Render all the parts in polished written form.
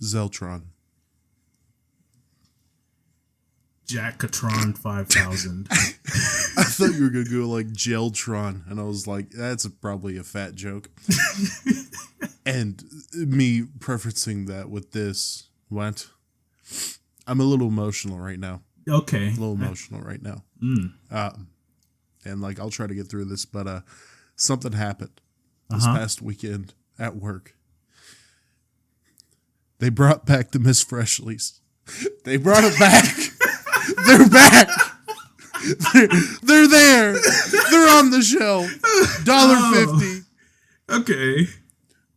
Zeltron. Jackatron 5000. I thought you were going to go like Geltron, and I was like, that's probably a fat joke. And me preferencing that with this, what? I'm a little emotional right now. Okay. A little emotional right now. And like, I'll try to get through this, but something happened this past weekend at work. They brought back the Miss Freshleys. They brought it back. They're back. They're there. They're on the show. $1.50. Okay.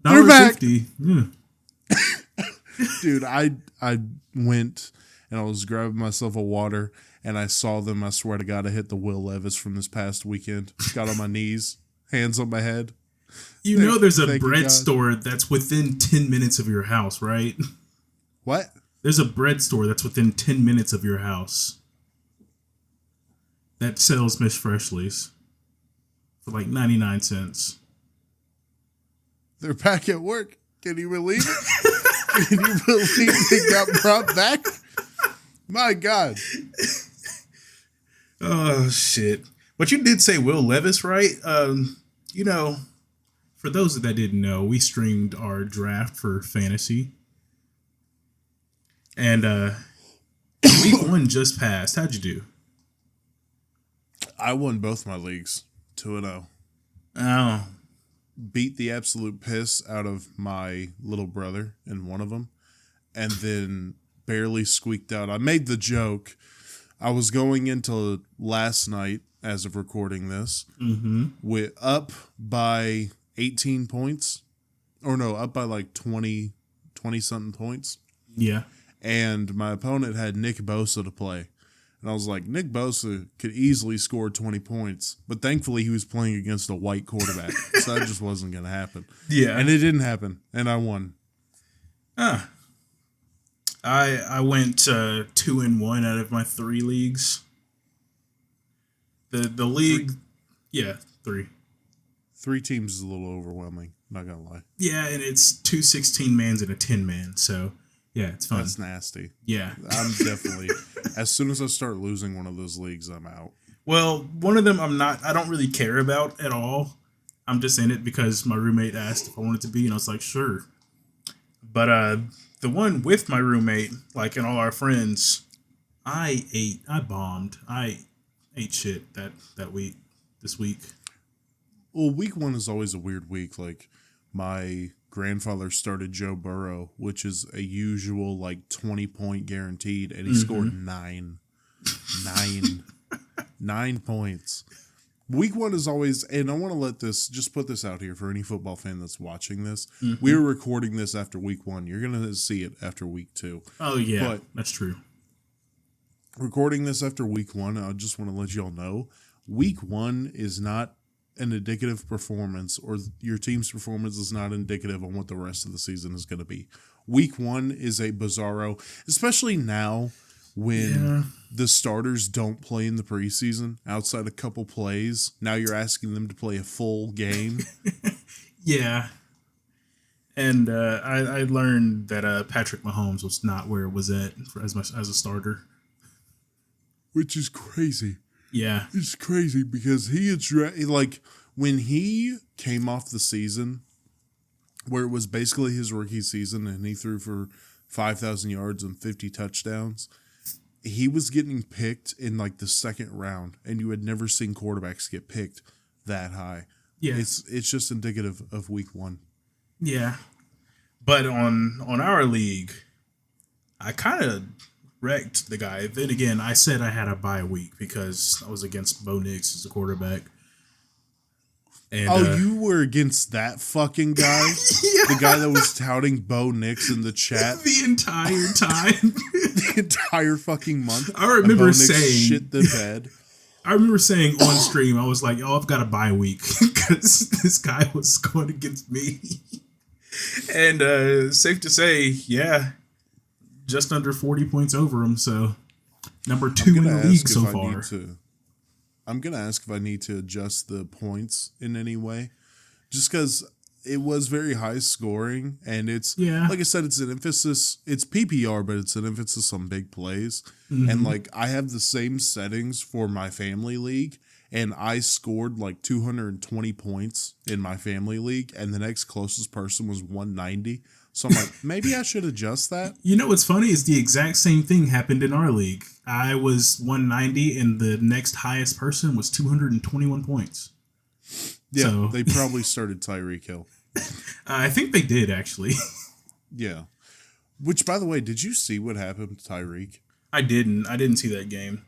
They're back. $1.50. Dude, I went and I was grabbing myself a water and I saw them. I swear to God, I hit the Will Levis from this past weekend. Got on my knees, hands on my head. You know there's a bread store that's within 10 minutes of your house, right? What? There's a bread store that's within 10 minutes of your house that sells Miss Freshly's for like 99 cents. They're back at work. Can you believe it? Can you believe they got brought back? My God. Oh, shit. But you did say Will Levis, right? You know, for those that didn't know, we streamed our draft for fantasy. And week 1 just passed. How'd you do? I won both my leagues, 2-0. Oh. Beat the absolute piss out of my little brother in one of them, and then barely squeaked out. I made the joke. I was going into last night, as of recording this, with up by 18 points. Or no, up by like 20-something points. Yeah. And my opponent had Nick Bosa to play. And I was like, Nick Bosa could easily score 20 points. But thankfully, he was playing against a white quarterback. So that just wasn't going to happen. Yeah. And it didn't happen. And I won. I went 2-1 out of my 3 leagues. The league... 3. Yeah, 3. 3 teams is a little overwhelming. Not going to lie. Yeah, and it's 2 16-mans and a 10-man. So... yeah, it's fun. That's nasty. Yeah. I'm definitely... as soon as I start losing one of those leagues, I'm out. Well, one of them I don't really care about at all. I'm just in it because my roommate asked if I wanted to be, and I was like, sure. But the one with my roommate, like, and all our friends, I bombed. I ate shit this week. Well, week 1 is always a weird week. Like, my grandfather started Joe Burrow, which is a usual like 20-point guaranteed, and he scored 9 points. Week 1 is always, and I want to put this out here for any football fan that's watching this. We're recording this after week 1. You're going to see it after week 2. Oh yeah, but that's true. Recording this after week 1, I just want to let y'all know, week 1 is not an indicative performance, or your team's performance is not indicative on what the rest of the season is going to be. Week 1 is a bizarro, especially now when the starters don't play in the preseason outside a couple plays. Now you're asking them to play a full game. Yeah. And I learned that Patrick Mahomes was not where it was at as a starter. Which is crazy. Yeah. It's crazy because he had, like, when he came off the season, where it was basically his rookie season and he threw for 5,000 yards and 50 touchdowns, he was getting picked in, like, the second round, and you had never seen quarterbacks get picked that high. Yeah. It's just indicative of week 1. Yeah. But on our league, I kind of wrecked the guy. Then again, I said I had a bye week because I was against Bo Nix as a quarterback. And, you were against that fucking guy? Yeah. The guy that was touting Bo Nix in the chat? The entire time. The entire fucking month? I remember saying... shit the bed. I remember saying on stream, I was like, oh, I've got a bye week because this guy was going against me. And safe to say, yeah, just under 40 points over him. So number 2 in the league so far. I'm going to ask if I need to adjust the points in any way. Just because it was very high scoring, and it's Yeah. like I said, it's an emphasis. It's PPR, but it's an emphasis on big plays. Mm-hmm. And like I have the same settings for my family league, and I scored like 220 points in my family league, and the next closest person was 190. So I'm like, maybe I should adjust that. You know what's funny is the exact same thing happened in our league. I was 190, and the next highest person was 221 points. Yeah, So, they probably started Tyreek Hill. I think they did, actually. Yeah. Which, by the way, did you see what happened to Tyreek? I didn't see that game.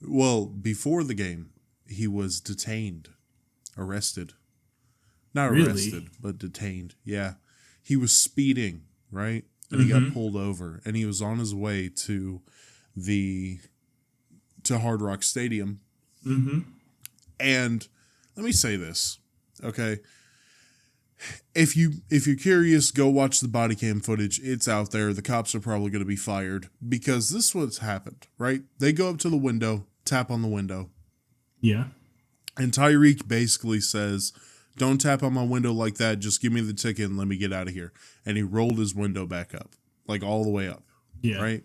Well, before the game, he was detained, arrested. Not Really? arrested, but detained. Yeah. He was speeding, right? And he got pulled over, and he was on his way to Hard Rock Stadium. Mm-hmm. And let me say this, okay? If you're curious, go watch the body cam footage. It's out there. The cops are probably going to be fired because this is what's happened, right? They go up to the window, tap on the window. Yeah. And Tyreek basically says, "Don't tap on my window like that. Just give me the ticket and let me get out of here." And he rolled his window back up, like all the way up. Yeah. Right?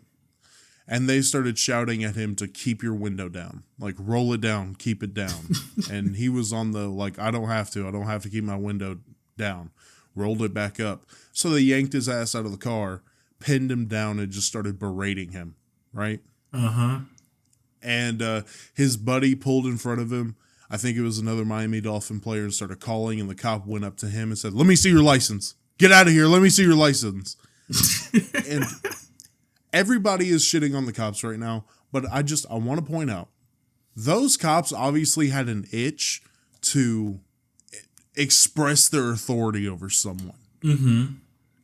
And they started shouting at him to keep your window down. Like, roll it down, keep it down. And he was on the, like, I don't have to keep my window down. Rolled it back up. So they yanked his ass out of the car, pinned him down, and just started berating him. Right? Uh-huh. And his buddy pulled in front of him. I think it was another Miami Dolphin player, and started calling, and the cop went up to him and said, "Let me see your license. Get out of here. Let me see your license." And everybody is shitting on the cops right now, but I want to point out, those cops obviously had an itch to express their authority over someone. Mm-hmm.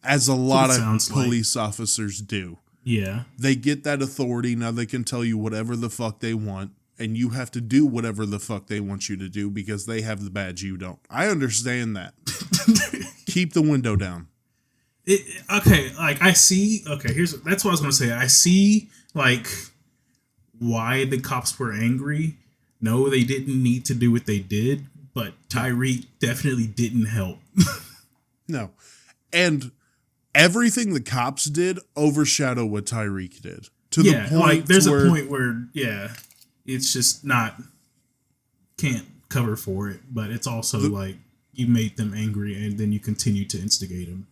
As a lot of like. police officers do. Yeah. They get that authority, now they can tell you whatever the fuck they want, and you have to do whatever the fuck they want you to do because they have the badge you don't. I understand that. Keep the window down. That's what I was gonna say. I see like why the cops were angry. No, they didn't need to do what they did, but Tyreek definitely didn't help. No. And everything the cops did overshadowed what Tyreek did. To the point like there's where, a point where it's just can't cover for it, but it's also like you made them angry and then you continue to instigate them.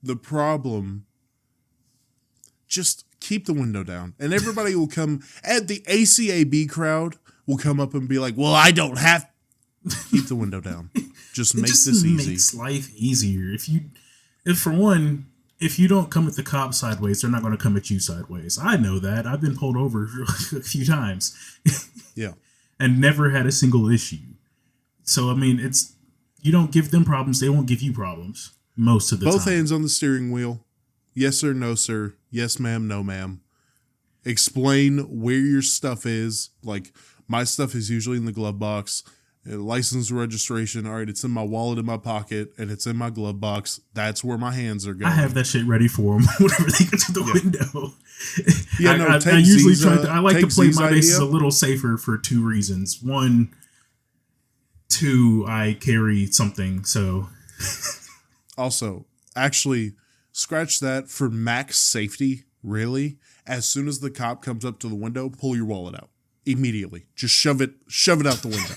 The problem, just keep the window down, and everybody will come, and the ACAB crowd will come up and be like, "Well, I don't have." Keep the window down. Just make this easy. It makes life easier. If you don't come at the cop sideways, they're not going to come at you sideways. I know that. I've been pulled over a few times. Yeah. And never had a single issue. So, I mean, you don't give them problems, they won't give you problems most of the time. Both hands on the steering wheel. Yes, sir. No, sir. Yes, ma'am. No, ma'am. Explain where your stuff is. Like, my stuff is usually in the glove box. License, registration. All right, it's in my wallet in my pocket, and it's in my glove box. That's where my hands are going. I have that shit ready for them whenever they get to the window. Yeah, no, I usually I like to play Z's my bases idea. a little safer for two reasons. One, I carry something, so. Also, actually, scratch that for max safety, really. As soon as the cop comes up to the window, pull your wallet out. Immediately. Just shove it out the window.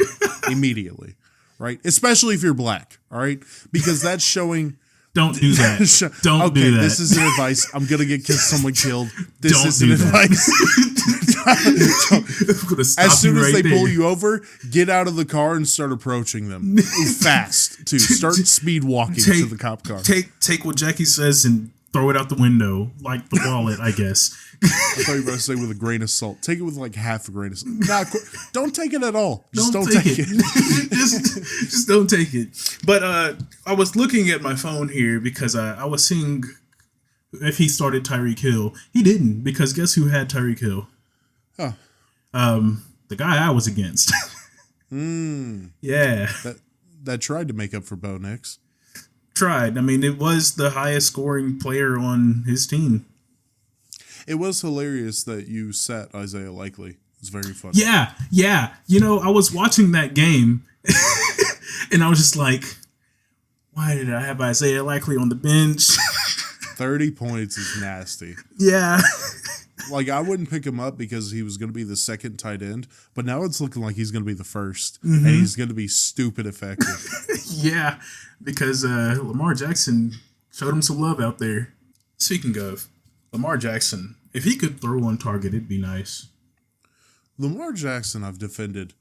Immediately. Right? Especially if you're black. All right? Because that's showing. Don't do that. Don't do that. This isn't advice. I'm going to get someone killed. This Don't isn't do that. advice. As soon as they pull you over, get out of the car and start approaching them. Fast, too. Start speed walking to the cop car. Take what Jackie says and throw it out the window, like the wallet, I guess. I thought you were about to say with a grain of salt. Take it with like half a grain of salt. Don't take it at all. Just don't take it. just don't take it. But I was looking at my phone here because I was seeing if he started Tyreek Hill. He didn't, because guess who had Tyreek Hill? Huh. The guy I was against. Yeah. That tried to make up for Bo Nix. Tried. I mean, it was the highest scoring player on his team. It was hilarious that you sat Isiah Likley. It's very funny. Yeah. You know, I was watching that game and I was just like, Why did I have Isiah Likley on the bench? 30 points is nasty. Yeah. Like, I wouldn't pick him up because he was going to be the second tight end, but now it's looking like he's going to be the first, and he's going to be stupid effective. Yeah, because Lamar Jackson showed him some love out there. Speaking of Lamar Jackson, if he could throw on target, it'd be nice. Lamar Jackson I've defended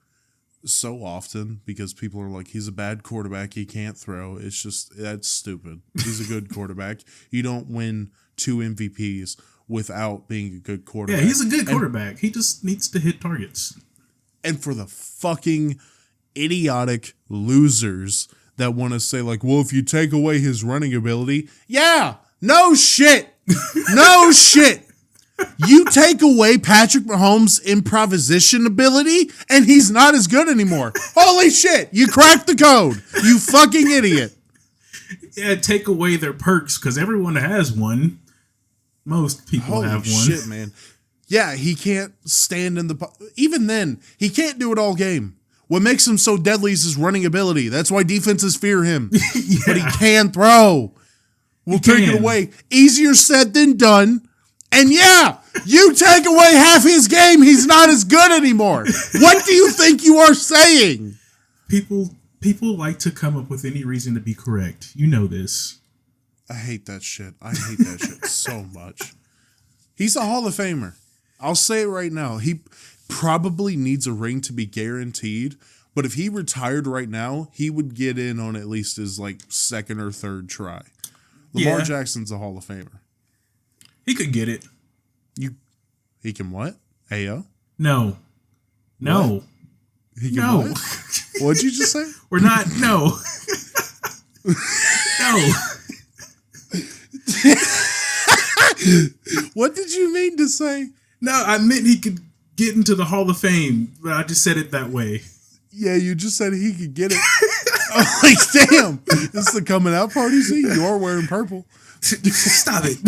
so often because people are like, he's a bad quarterback, he can't throw. It's just, that's stupid. He's a good quarterback. You don't win 2 MVPs without being a good quarterback. Yeah, he's a good quarterback. He just needs to hit targets. And for the fucking idiotic losers that want to say, like, well, if you take away his running ability, yeah, no shit. No shit. You take away Patrick Mahomes' improvisation ability, and he's not as good anymore. Holy shit. You cracked the code. You fucking idiot. Yeah, take away their perks, because everyone has one. Most people Holy have one. Shit, man. Yeah, he can't stand in the... Even then, he can't do it all game. What makes him so deadly is his running ability. That's why defenses fear him. Yeah. But he can throw. We'll take it away. Easier said than done. And yeah, you take away half his game, he's not as good anymore. What do you think you are saying? People like to come up with any reason to be correct. You know this. I hate that shit. I hate that shit so much. He's a Hall of Famer. I'll say it right now. He probably needs a ring to be guaranteed, but if he retired right now, he would get in on at least his like second or third try. Lamar Jackson's a Hall of Famer. He could get it. He can what? Ayo? No. What? He can what? What'd you just say? We're not. No. No. What did you mean to say? No, I meant he could get into the Hall of Fame, but I just said it that way. Yeah, you just said he could get it. I'm like, damn. This is the coming out party. See, you are wearing purple. Stop it.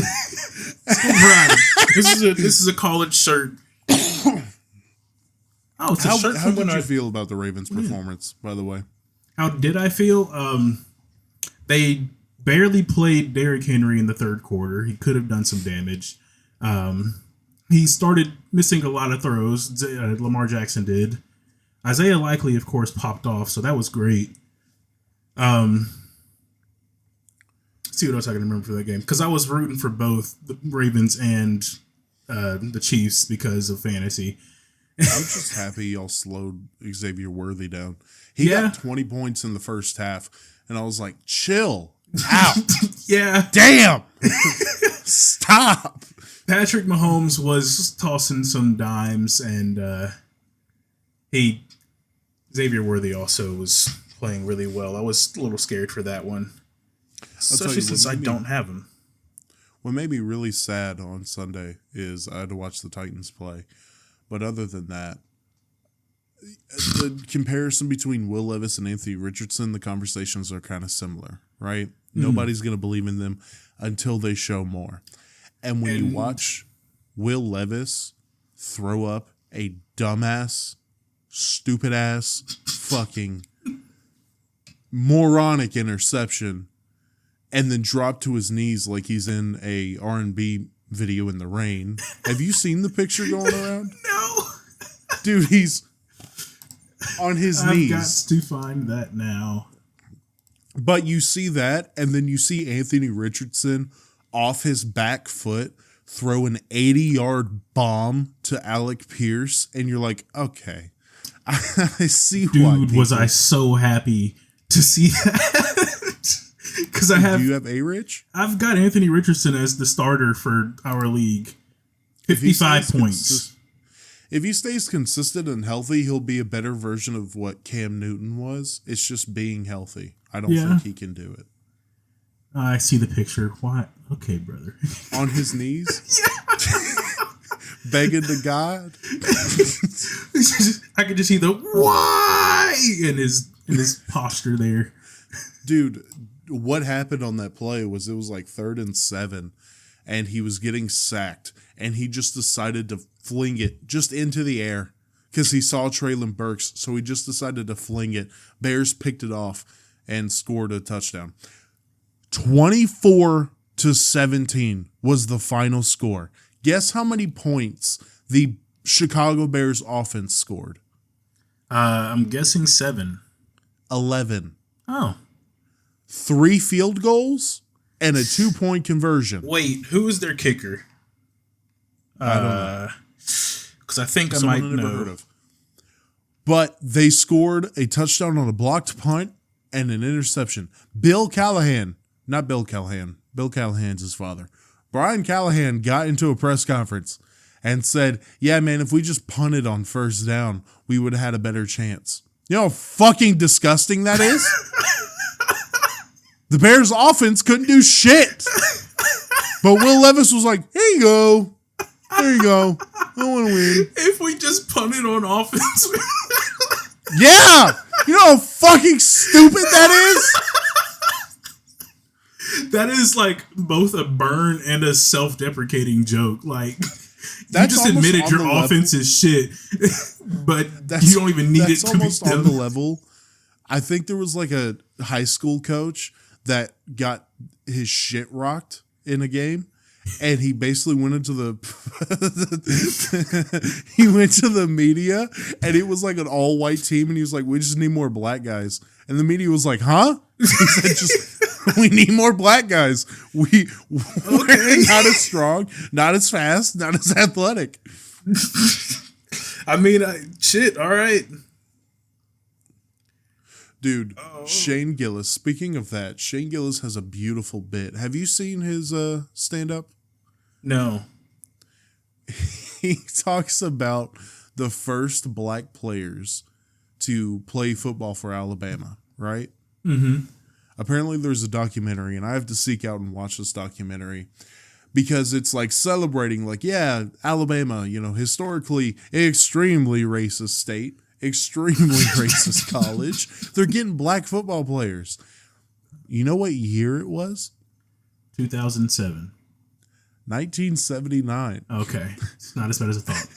Right. This is a college shirt. Oh, it's a shirt. How did you feel about the Ravens' performance, by the way? How did I feel? They barely played Derrick Henry in the third quarter. He could have done some damage. He started missing a lot of throws. Lamar Jackson did. Isiah Likley, of course, popped off, so that was great. See what else I can remember for that game, because I was rooting for both the Ravens and the Chiefs because of fantasy. I'm just happy y'all slowed Xavier Worthy down. He got 20 points in the first half, and I was like, chill out. Yeah. Damn. Stop. Patrick Mahomes was tossing some dimes, and Xavier Worthy also was playing really well. I was a little scared for that one, especially since I don't have him. What made me really sad on Sunday is I had to watch the Titans play. But other than that, the comparison between Will Levis and Anthony Richardson, the conversations are kind of similar, right? Nobody's going to believe in them until they show more. And when you watch Will Levis throw up a dumbass, stupid-ass, fucking moronic interception and then drop to his knees like he's in a R&B video in the rain. Have you seen the picture going around? No. Dude, he's on his knees. I've got to find that now. But you see that, and then you see Anthony Richardson off his back foot throw an 80-yard bomb to Alec Pierce, and you're like, okay, I see why. Dude, was I so happy to see that. Because do you have A-Rich? I've got Anthony Richardson as the starter for our league. 55 points. If he stays consistent and healthy, he'll be a better version of what Cam Newton was. It's just being healthy. I don't think he can do it. I see the picture. What? Okay, brother. On his knees? Begging to God? I could just see the why in his posture there. Dude, what happened on that play was it was like 3rd and 7, and he was getting sacked, and he just decided to fling it just into the air because he saw Treylon Burks, so he just decided to fling it. Bears picked it off and scored a touchdown. 24-17 was the final score. Guess how many points the Chicago Bears offense scored? I'm guessing 7. 11. Oh. 3 field goals and a 2-point conversion. Wait, who was their kicker? I don't know. Because I think Someone I might never know. heard of. But they scored a touchdown on a blocked punt and an interception. Bill Callahan, not Bill Callahan. Bill Callahan's his father. Brian Callahan got into a press conference and said, yeah, man, if we just punted on first down, we would have had a better chance. You know how fucking disgusting that is? The Bears offense couldn't do shit. But Will Levis was like, here you go. There you go. I want to win. If we just punted on offense. Yeah. You know how fucking stupid that is? That is like both a burn and a self-deprecating joke. Like, That's you just almost admitted on your the level. offense is shit, but you don't even need it That's to be almost on done. the level. I think there was like a high school coach that got his shit rocked in a game, and he basically went into the he went to the media, and it was like an all white team, and he was like, "We just need more black guys," and the media was like, "Huh?" He said, "Just we need more black guys. We're not as strong, not as fast, not as athletic." I mean, shit. All right. Dude, Shane Gillis. Speaking of that, Shane Gillis has a beautiful bit. Have you seen his stand-up? No. He talks about the first black players to play football for Alabama, right? Mm-hmm. Apparently there's a documentary, and I have to seek out and watch this documentary because it's like celebrating, like, yeah, Alabama, you know, historically extremely racist state. Extremely racist college. They're getting black football players. You know what year it was? 2007. 1979. Okay. It's not as bad as I thought.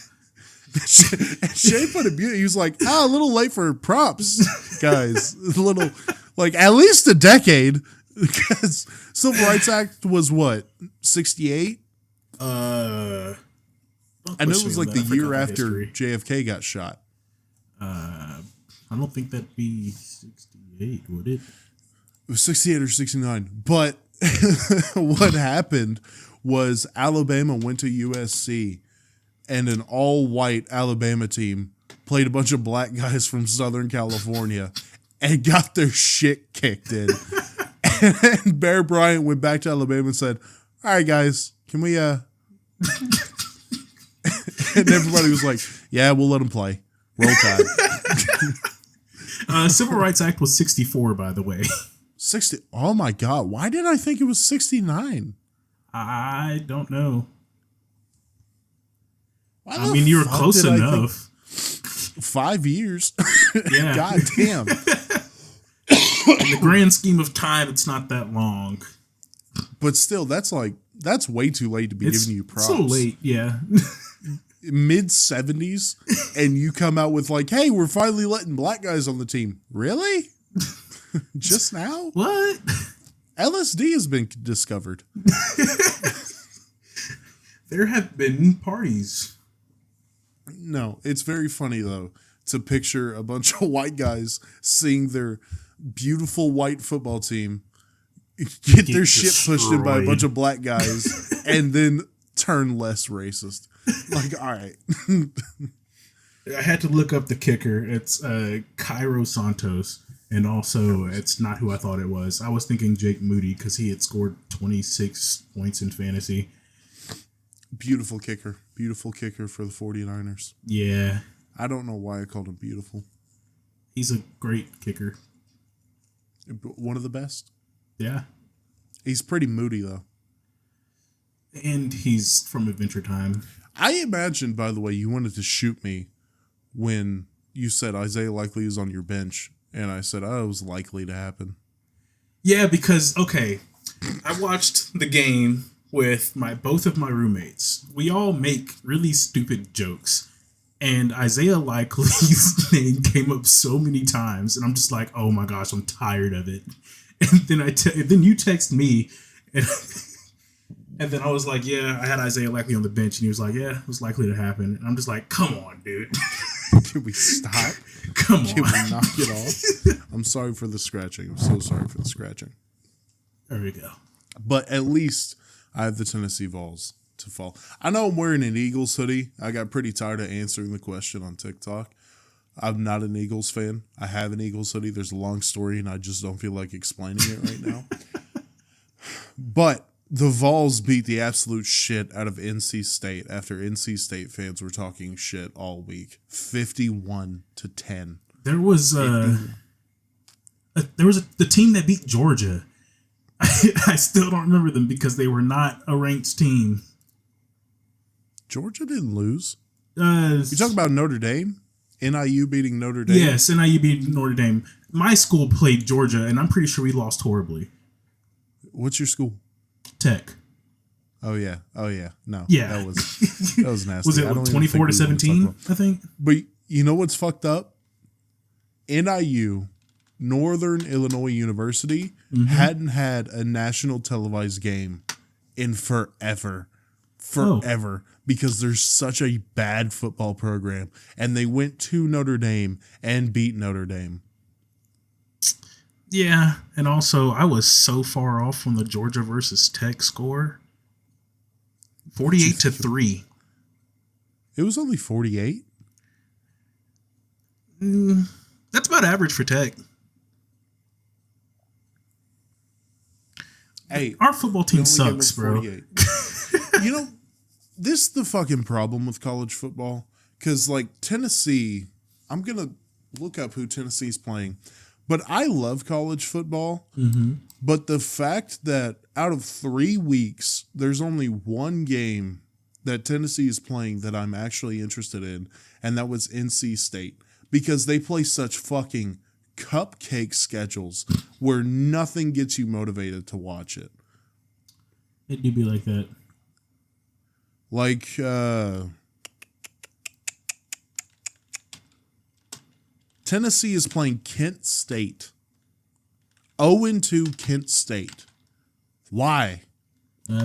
And Shay put it beautiful. He was like, a little late for props, guys. A little, like, at least a decade. Because Civil Rights Act was what? 68? I I know it was like the year after JFK got shot. I don't think that'd be 68, would it? It was 68 or 69. But what happened was Alabama went to USC, and an all-white Alabama team played a bunch of black guys from Southern California and got their shit kicked in. And Bear Bryant went back to Alabama and said, all right, guys, can we... And everybody was like, yeah, we'll let them play. Roll Tide. Civil Rights Act was 64, by the way. 60. Oh my God. Why did I think it was 69? I don't know. Why I the mean, you were fuck close did I think enough. 5 years. Yeah. God damn. In the grand scheme of time, it's not that long. But still, that's way too late to be giving you props. So late, yeah. Mid 70s, and you come out with like, hey, we're finally letting black guys on the team. Really? Just now? What? LSD has been discovered. There have been parties. No, it's very funny though to picture a bunch of white guys seeing their beautiful white football team get their shit pushed in by a bunch of black guys and then turn less racist. Like, all right. I had to look up the kicker. It's Cairo Santos. And also, it's not who I thought it was. I was thinking Jake Moody because he had scored 26 points in fantasy. Beautiful kicker. Beautiful kicker for the 49ers. Yeah. I don't know why I called him beautiful. He's a great kicker. One of the best. Yeah. He's pretty moody, though. And he's from Adventure Time. I imagined, by the way, you wanted to shoot me when you said Isiah Likley is on your bench. And I said, oh, it was likely to happen. Yeah, because, okay, I watched the game with both of my roommates. We all make really stupid jokes. And Isiah Likley's name came up so many times. And I'm just like, oh my gosh, I'm tired of it. And then you text me, and, and then I was like, yeah, I had Isiah Likley on the bench, and he was like, yeah, it was likely to happen. And I'm just like, come on, dude. Can we stop? Come Can on. we knock it off? I'm sorry for the scratching. I'm so sorry for the scratching. There we go. But at least I have the Tennessee Vols to fall. I know I'm wearing an Eagles hoodie. I got pretty tired of answering the question on TikTok. I'm not an Eagles fan. I have an Eagles hoodie. There's a long story, and I just don't feel like explaining it right now. But the Vols beat the absolute shit out of NC State after NC State fans were talking shit all week. 51-10. There was the team that beat Georgia. I still don't remember them because they were not a ranked team. Georgia didn't lose. You talking about Notre Dame? NIU beating Notre Dame? Yes, NIU beat Notre Dame. My school played Georgia, and I'm pretty sure we lost horribly. What's your school? Tech. Oh yeah. No. Yeah. That was nasty. Was it 24-17? I think. But you know what's fucked up? NIU, Northern Illinois University, hadn't had a national televised game in forever. Because there's such a bad football program, and they went to Notre Dame and beat Notre Dame. Yeah, and also I was so far off from the Georgia versus Tech score. 48-3. It was only 48. That's about average for Tech. Hey, our football team sucks, bro. You know, this is the fucking problem with college football. Because, like, Tennessee, I'm going to look up who Tennessee's playing. But I love college football. But the fact that out of 3 weeks, there's only one game that Tennessee is playing that I'm actually interested in, and that was NC State. Because they play such fucking cupcake schedules where nothing gets you motivated to watch it. It do be like that. Like, Tennessee is playing Kent State. 0-2 Kent State. Why?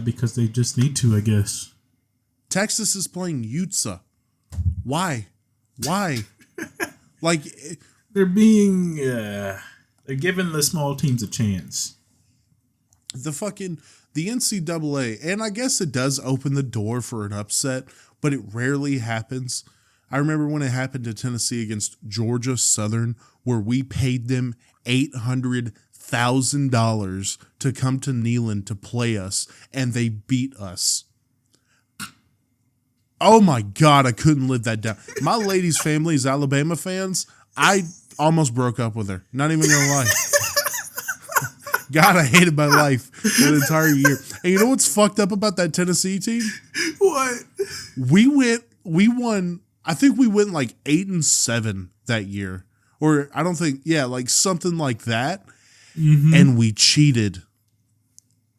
Because they just need to, I guess. Texas is playing Utah. Why? Like, they're being they're giving the small teams a chance. The NCAA, and I guess it does open the door for an upset, but it rarely happens. I remember when it happened to Tennessee against Georgia Southern, where we paid them $800,000 to come to Neyland to play us, and they beat us. Oh my God, I couldn't live that down. My lady's family is Alabama fans. I almost broke up with her. Not even gonna lie. God, I hated my life for an entire year. And you know what's fucked up about that Tennessee team? What? We won, I think we went like 8-7 that year. Or I don't think, like something like that. And we cheated.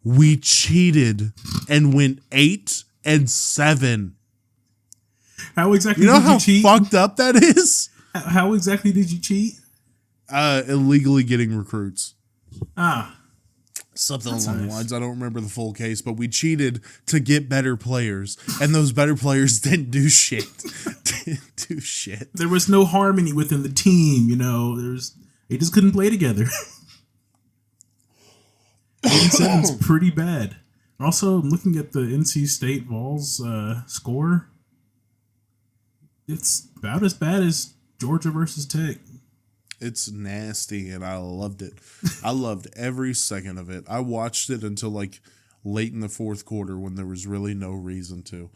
We cheated and went 8-7. How exactly did you cheat? Fucked up that is? How exactly did you cheat? Illegally getting recruits. Something That's along the nice. lines. I don't remember the full case, but we cheated to get better players, and those better players didn't do shit. There was no harmony within the team, you know. They just couldn't play together. 87's pretty bad. Also, I'm looking at the NC State Vols score. It's about as bad as Georgia versus Tech. It's nasty, and I loved it. I loved every second of it. I watched it until like late in the fourth quarter when there was really no reason to.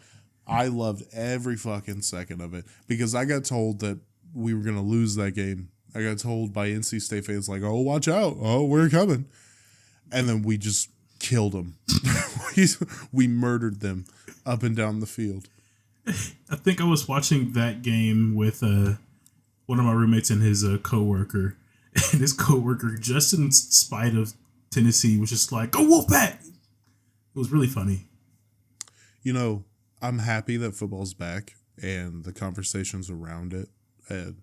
I loved every fucking second of it because I got told that we were going to lose that game. I got told by NC State fans like, oh, watch out. Oh, we're coming. And then we just killed them. We murdered them up and down the field. I think I was watching that game with one of my roommates and his coworker, and his coworker, just in spite of Tennessee, was just like, "Go Wolfpack!" It was really funny. You know, I'm happy that football's back and the conversations around it. And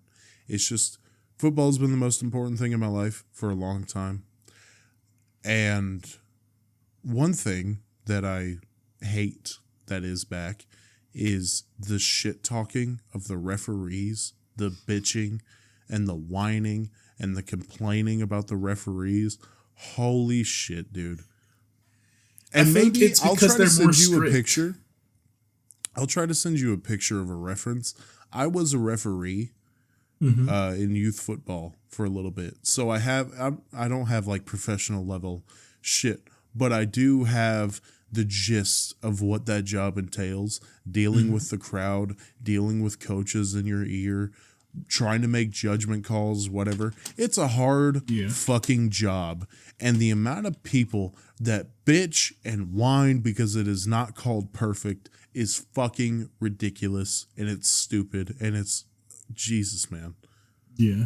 it's just, football's been the most important thing in my life for a long time. And one thing that I hate that is back is the shit talking of the referees, the bitching and the whining and the complaining about the referees. Holy shit, dude. And maybe I'll try to send you a picture. I'll try to send you a picture of a reference. I was a referee in youth football for a little bit. So I don't have like professional level shit, but I do have the gist of what that job entails, dealing with the crowd, dealing with coaches in your ear, trying to make judgment calls, whatever. It's a hard fucking job. And the amount of people that bitch and whine because it is not called perfect is fucking ridiculous, and it's stupid, and it's Jesus, man. Yeah.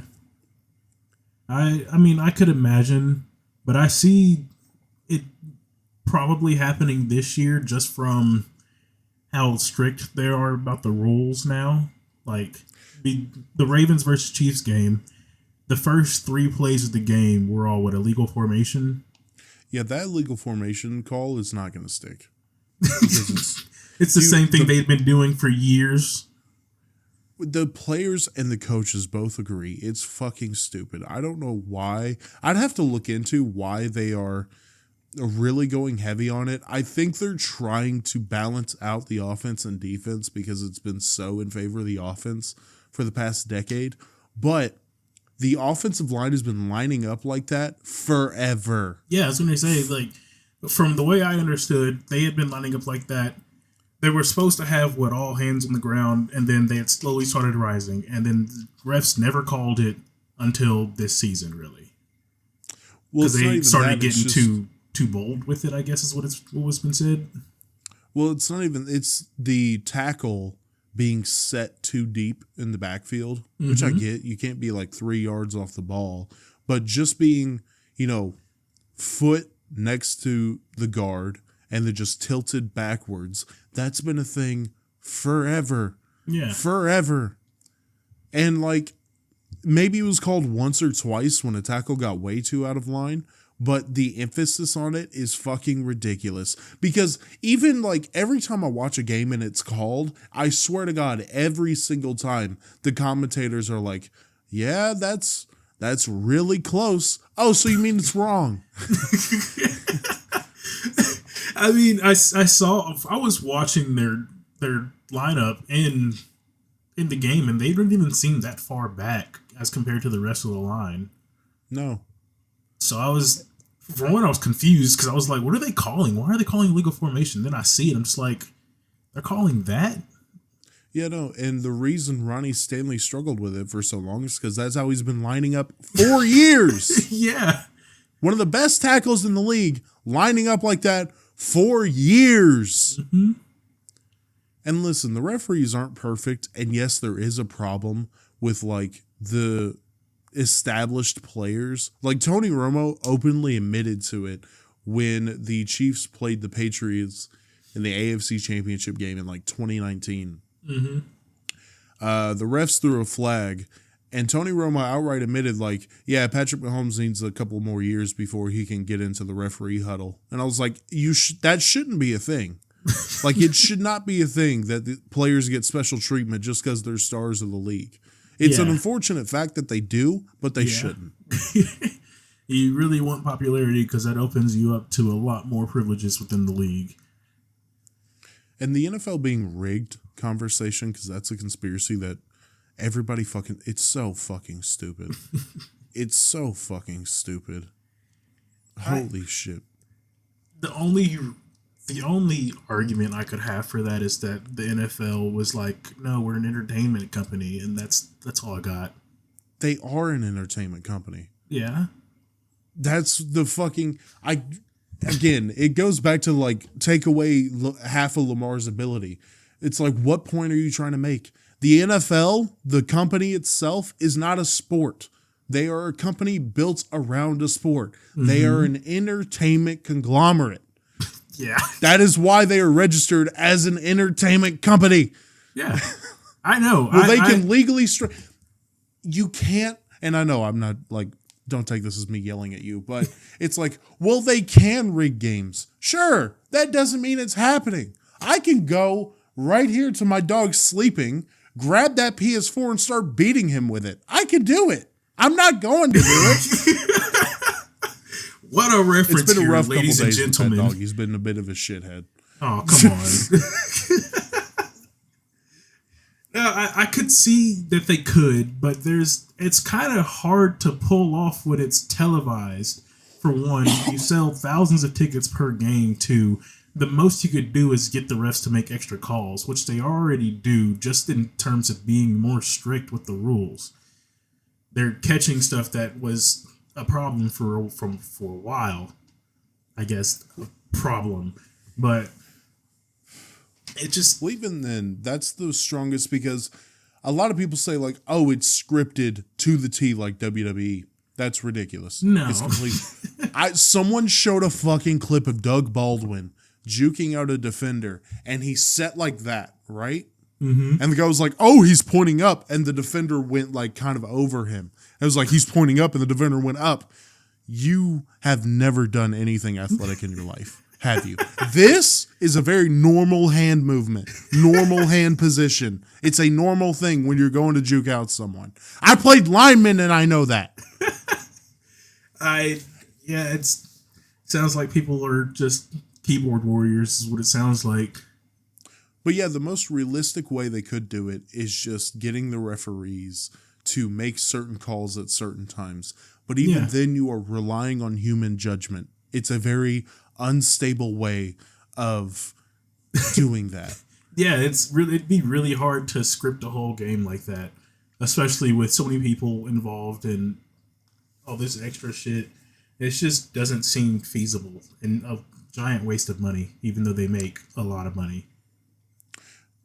I mean, I could imagine, but I see it probably happening this year just from how strict they are about the rules now. Like, the Ravens versus Chiefs game, the first 3 plays of the game were all illegal formation. Yeah, that illegal formation call is not going to stick. It's the same thing they've been doing for years. The players and the coaches both agree it's fucking stupid. I don't know why. I'd have to look into why they are really going heavy on it. I think they're trying to balance out the offense and defense because it's been so in favor of the offense for the past decade. But the offensive line has been lining up like that forever. Yeah, I was going to say, like, from the way I understood, they had been lining up like that. They were supposed to have, all hands on the ground, and then they had slowly started rising, and then the refs never called it until this season, really. Because they started getting too bold with it, I guess is what was been said. Well, it's not even, it's the tackle being set too deep in the backfield, which I get. You can't be like 3 yards off the ball, but just being, foot next to the guard and then just tilted backwards, that's been a thing forever. Yeah. Forever. And like, maybe it was called once or twice when a tackle got way too out of line, but the emphasis on it is fucking ridiculous. Because even like every time I watch a game and it's called, I swear to God, every single time the commentators are like, yeah, that's really close. Oh, so you mean it's wrong? I mean, I was watching their lineup in the game, and they didn't even seem that far back as compared to the rest of the line. No. So I was confused because I was like, what are they calling? Why are they calling illegal formation? Then I see it. I'm just like, they're calling that? Yeah, no. And the reason Ronnie Stanley struggled with it for so long is because that's how he's been lining up for years. Yeah. One of the best tackles in the league, lining up like that for years. Mm-hmm. And listen, the referees aren't perfect. And yes, there is a problem with like the established players. Like Tony Romo openly admitted to it when the Chiefs played the Patriots in the AFC Championship game in like 2019. Mm-hmm. The refs threw a flag, and Tony Romo outright admitted, like, yeah, Patrick Mahomes needs a couple more years before he can get into the referee huddle. And I was like, that shouldn't be a thing. Like, it should not be a thing that the players get special treatment just because they're stars of the league. It's an unfortunate fact that they do, but they shouldn't. You really want popularity because that opens you up to a lot more privileges within the league. And the NFL being rigged conversation, because that's a conspiracy that everybody it's so fucking stupid. It's so fucking stupid. Holy shit. The only argument I could have for that is that the NFL was like, no, we're an entertainment company, and that's all I got. They are an entertainment company. Yeah. That's the fucking... Again, it goes back to like, take away half of Lamar's ability. It's like, what point are you trying to make? The NFL, the company itself, is not a sport. They are a company built around a sport. Mm-hmm. They are an entertainment conglomerate. Yeah. That is why they are registered as an entertainment company. Yeah. I know. Well, they can legally... You can't... And I know I'm not like don't take this as me yelling at you, but it's like, well, they can rig games. Sure, that doesn't mean it's happening. I can go right here to my dog sleeping, grab that PS4 and start beating him with it. I can do it. I'm not going to do it. What a reference! It's been a rough ladies couple and days with gentlemen. that dog. He's been a bit of a shithead. Oh, come on. I could see that they could, but it's kind of hard to pull off when it's televised. For one, you sell thousands of tickets per game. Two, the most you could do is get the refs to make extra calls, which they already do, just in terms of being more strict with the rules. They're catching stuff that was a problem for a while. I guess a problem, but it just, well, even then, that's the strongest, because a lot of people say, like, oh, it's scripted to the T like WWE. That's ridiculous. No. It's complete. Someone showed a fucking clip of Doug Baldwin juking out a defender, and he set like that, right? Mm-hmm. And the guy was like, oh, he's pointing up, and the defender went like kind of over him. It was like, he's pointing up, and the defender went up. You have never done anything athletic in your life, have you? This is a very normal hand movement, normal hand position. It's a normal thing when you're going to juke out someone. I played lineman, and I know that. It sounds like people are just keyboard warriors is what it sounds like. But yeah, the most realistic way they could do it is just getting the referees to make certain calls at certain times. But even then, you are relying on human judgment. It's a very unstable way of doing that. Yeah, it'd be really hard to script a whole game like that, especially with so many people involved in all this extra shit. It just doesn't seem feasible and a giant waste of money, even though they make a lot of money.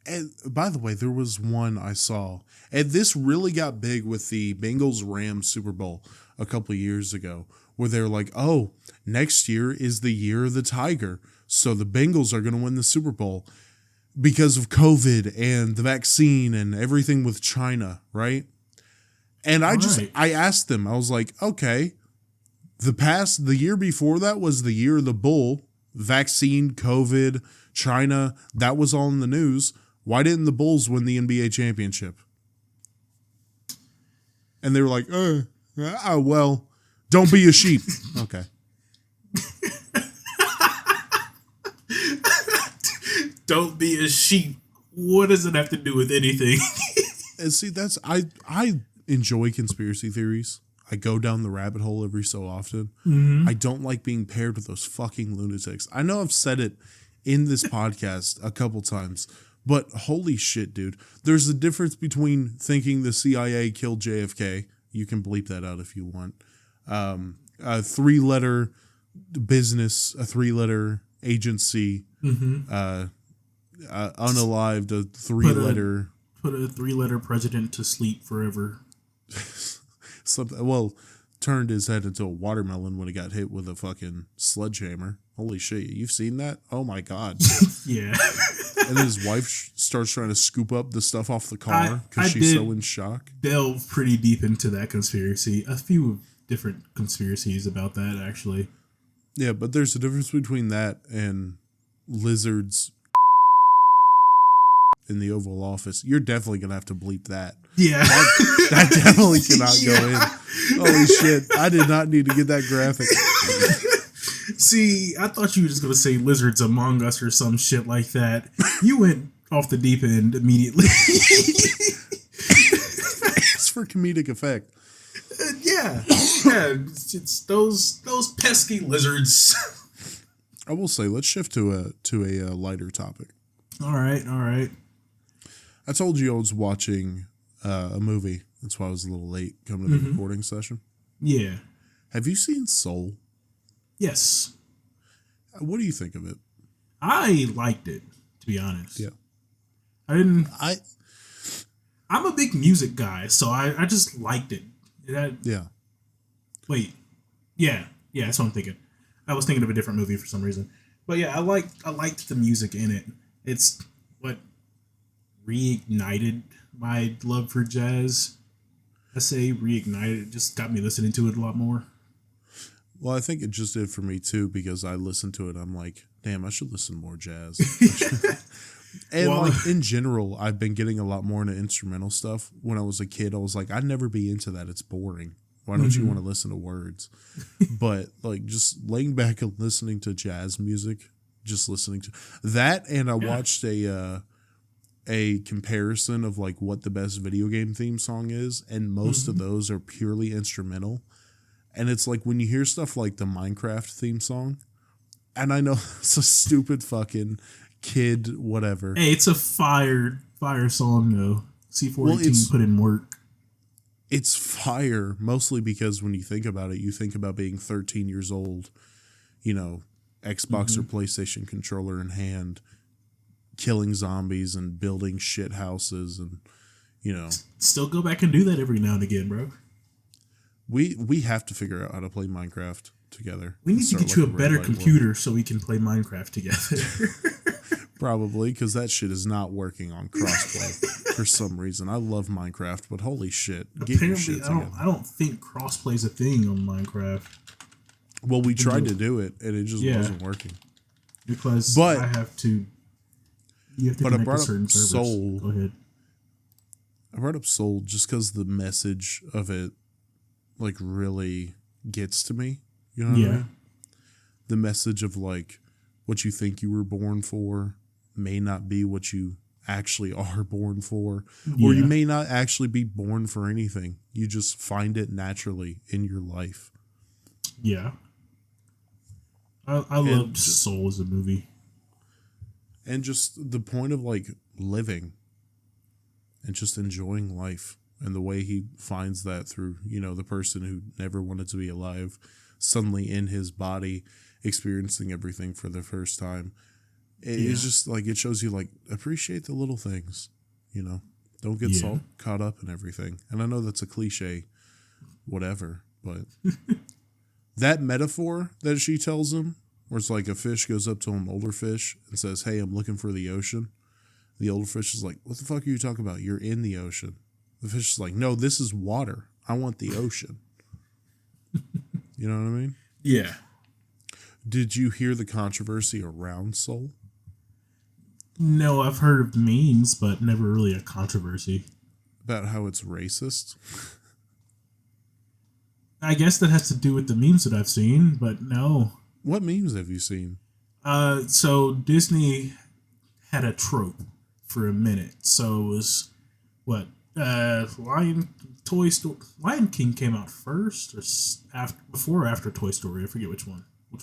And by the way, there was one I saw, and this really got big with the Bengals-Rams Super Bowl a couple of years ago, where they're like, oh, next year is the year of the Tiger, so the Bengals are going to win the Super Bowl because of COVID and the vaccine and everything with China, right? And I asked them, I was like, okay, the year before that was the year of the bull, vaccine, COVID, China, that was all in the news. Why didn't the Bulls win the NBA championship? And they were like, well, don't be a sheep. Okay. Don't be a sheep. What does it have to do with anything? And see, I enjoy conspiracy theories. I go down the rabbit hole every so often. Mm-hmm. I don't like being paired with those fucking lunatics. I know I've said it in this podcast a couple times, but holy shit, dude. There's a difference between thinking the CIA killed JFK. You can bleep that out if you want. A three-letter business, a three-letter agency, unalived, a three-letter... Put a three-letter president to sleep forever. Something. Well, turned his head into a watermelon when he got hit with a fucking sledgehammer. Holy shit, you've seen that? Oh my god. Yeah. And then his wife starts trying to scoop up the stuff off the car because she's so in shock. Delve pretty deep into that conspiracy. A few different conspiracies about that, actually. Yeah, but there's a difference between that and lizards in the Oval Office. You're definitely going to have to bleep that. Yeah. That definitely cannot go in. Holy shit. I did not need to get that graphic. See, I thought you were just going to say lizards among us or some shit like that. You went off the deep end immediately. It's for comedic effect. Yeah. It's those pesky lizards. I will say, let's shift to a lighter topic. All right. I told you I was watching a movie. That's why I was a little late coming to the recording session. Yeah. Have you seen Soul? Yes. What do you think of it? I liked it, to be honest. Yeah. I'm a big music guy, so I just liked it. Yeah. Wait. Yeah, that's what I'm thinking. I was thinking of a different movie for some reason. But yeah, I liked the music in it. It's what reignited my love for jazz. I say reignited. It just got me listening to it a lot more. Well, I think it just did for me too, because I listened to it. I'm like, damn, I should listen to more jazz. And Well, like in general, I've been getting a lot more into instrumental stuff. When I was a kid, I was like, I'd never be into that. It's boring. Why don't you want to listen to words? But like just laying back and listening to jazz music, just listening to that. And I watched a comparison of like what the best video game theme song is. And most of those are purely instrumental. And it's like when you hear stuff like the Minecraft theme song, and I know it's a stupid fucking kid, whatever. Hey, it's a fire song though. C418 put in work. It's fire, mostly because when you think about it, you think about being 13 years old, you know, Xbox or PlayStation controller in hand, killing zombies and building shit houses, and you know, still go back and do that every now and again, bro. We have to figure out how to play Minecraft together. We need to get you a better computer so we can play Minecraft together. Probably, because that shit is not working on crossplay for some reason. I love Minecraft, but holy shit, get your shit together. I don't think crossplay is a thing on Minecraft. Well, we tried to do it, and it just wasn't working. Because I have to. You have to connect to certain servers. Soul. Go ahead. I brought up Soul just because the message of it, like, really gets to me. You know what I mean? The message of like what you think you were born for may not be what you actually are born for, or you may not actually be born for anything. You just find it naturally in your life. Yeah. I loved Soul as a movie. And just the point of like living and just enjoying life, and the way he finds that through, you know, the person who never wanted to be alive suddenly in his body experiencing everything for the first time. It's just like, it shows you like, appreciate the little things, you know, don't get caught up in everything. And I know that's a cliche, whatever, but that metaphor that she tells him, where it's like a fish goes up to an older fish and says, hey, I'm looking for the ocean. The older fish is like, what the fuck are you talking about? You're in the ocean. The fish is like, no, this is water. I want the ocean. You know what I mean? Yeah. Did you hear the controversy around Soul? No, I've heard of memes, but never really a controversy. About how it's racist? I guess that has to do with the memes that I've seen, but no. What memes have you seen? So Disney had a trope for a minute. So it was what? Lion King came out first, or before or after Toy Story? I forget which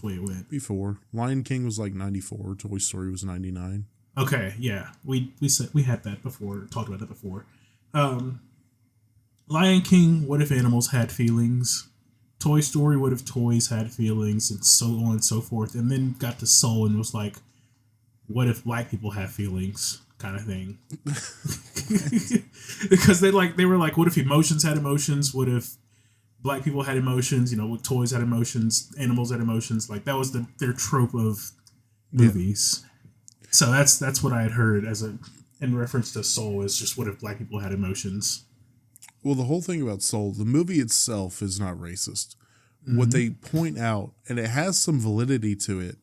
way it went. Before. Lion King was like 94. Toy Story was 99. Okay, yeah, we had that before. Talked about that before. Lion King. What if animals had feelings? Toy Story. What if toys had feelings, and so on and so forth. And then got to Soul and was like, what if black people have feelings? Kind of thing. Because they were like, what if emotions had emotions? What if black people had emotions? You know, toys had emotions, animals had emotions. Like that was their trope of movies. So that's what I had heard in reference to Soul, is just what if black people had emotions. Well, the whole thing about Soul, the movie itself is not racist. What they point out, and it has some validity to it,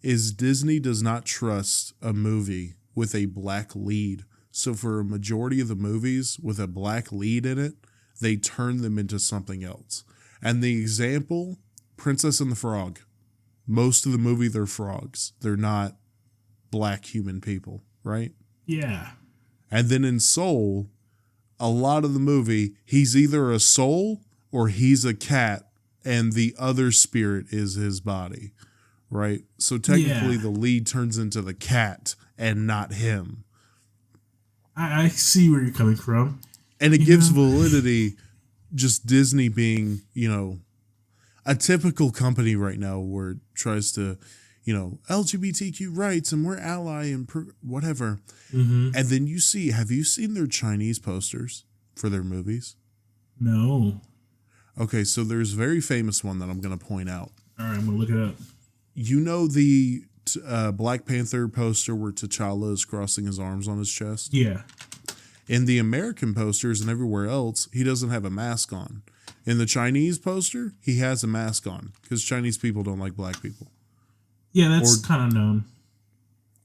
is Disney does not trust a movie with a black lead. So for a majority of the movies with a black lead in it, they turn them into something else. And the example, Princess and the Frog. Most of the movie, they're frogs. They're not black human people, right? Yeah. And then in Soul, a lot of the movie, he's either a soul or he's a cat, and the other spirit is his body, right? So technically the lead turns into the cat and not him. I see where you're coming from. And it gives validity, just Disney being, you know, a typical company right now where it tries to, you know, LGBTQ rights and we're ally and whatever. And then have you seen their Chinese posters for their movies? No. Okay, so there's a very famous one that I'm going to point out. All right, I'm going to look it up. You know the Black Panther poster where T'Challa is crossing his arms on his chest? Yeah. In the American posters and everywhere else, he doesn't have a mask on. In the Chinese poster, he has a mask on because Chinese people don't like black people. Yeah, that's kind of known.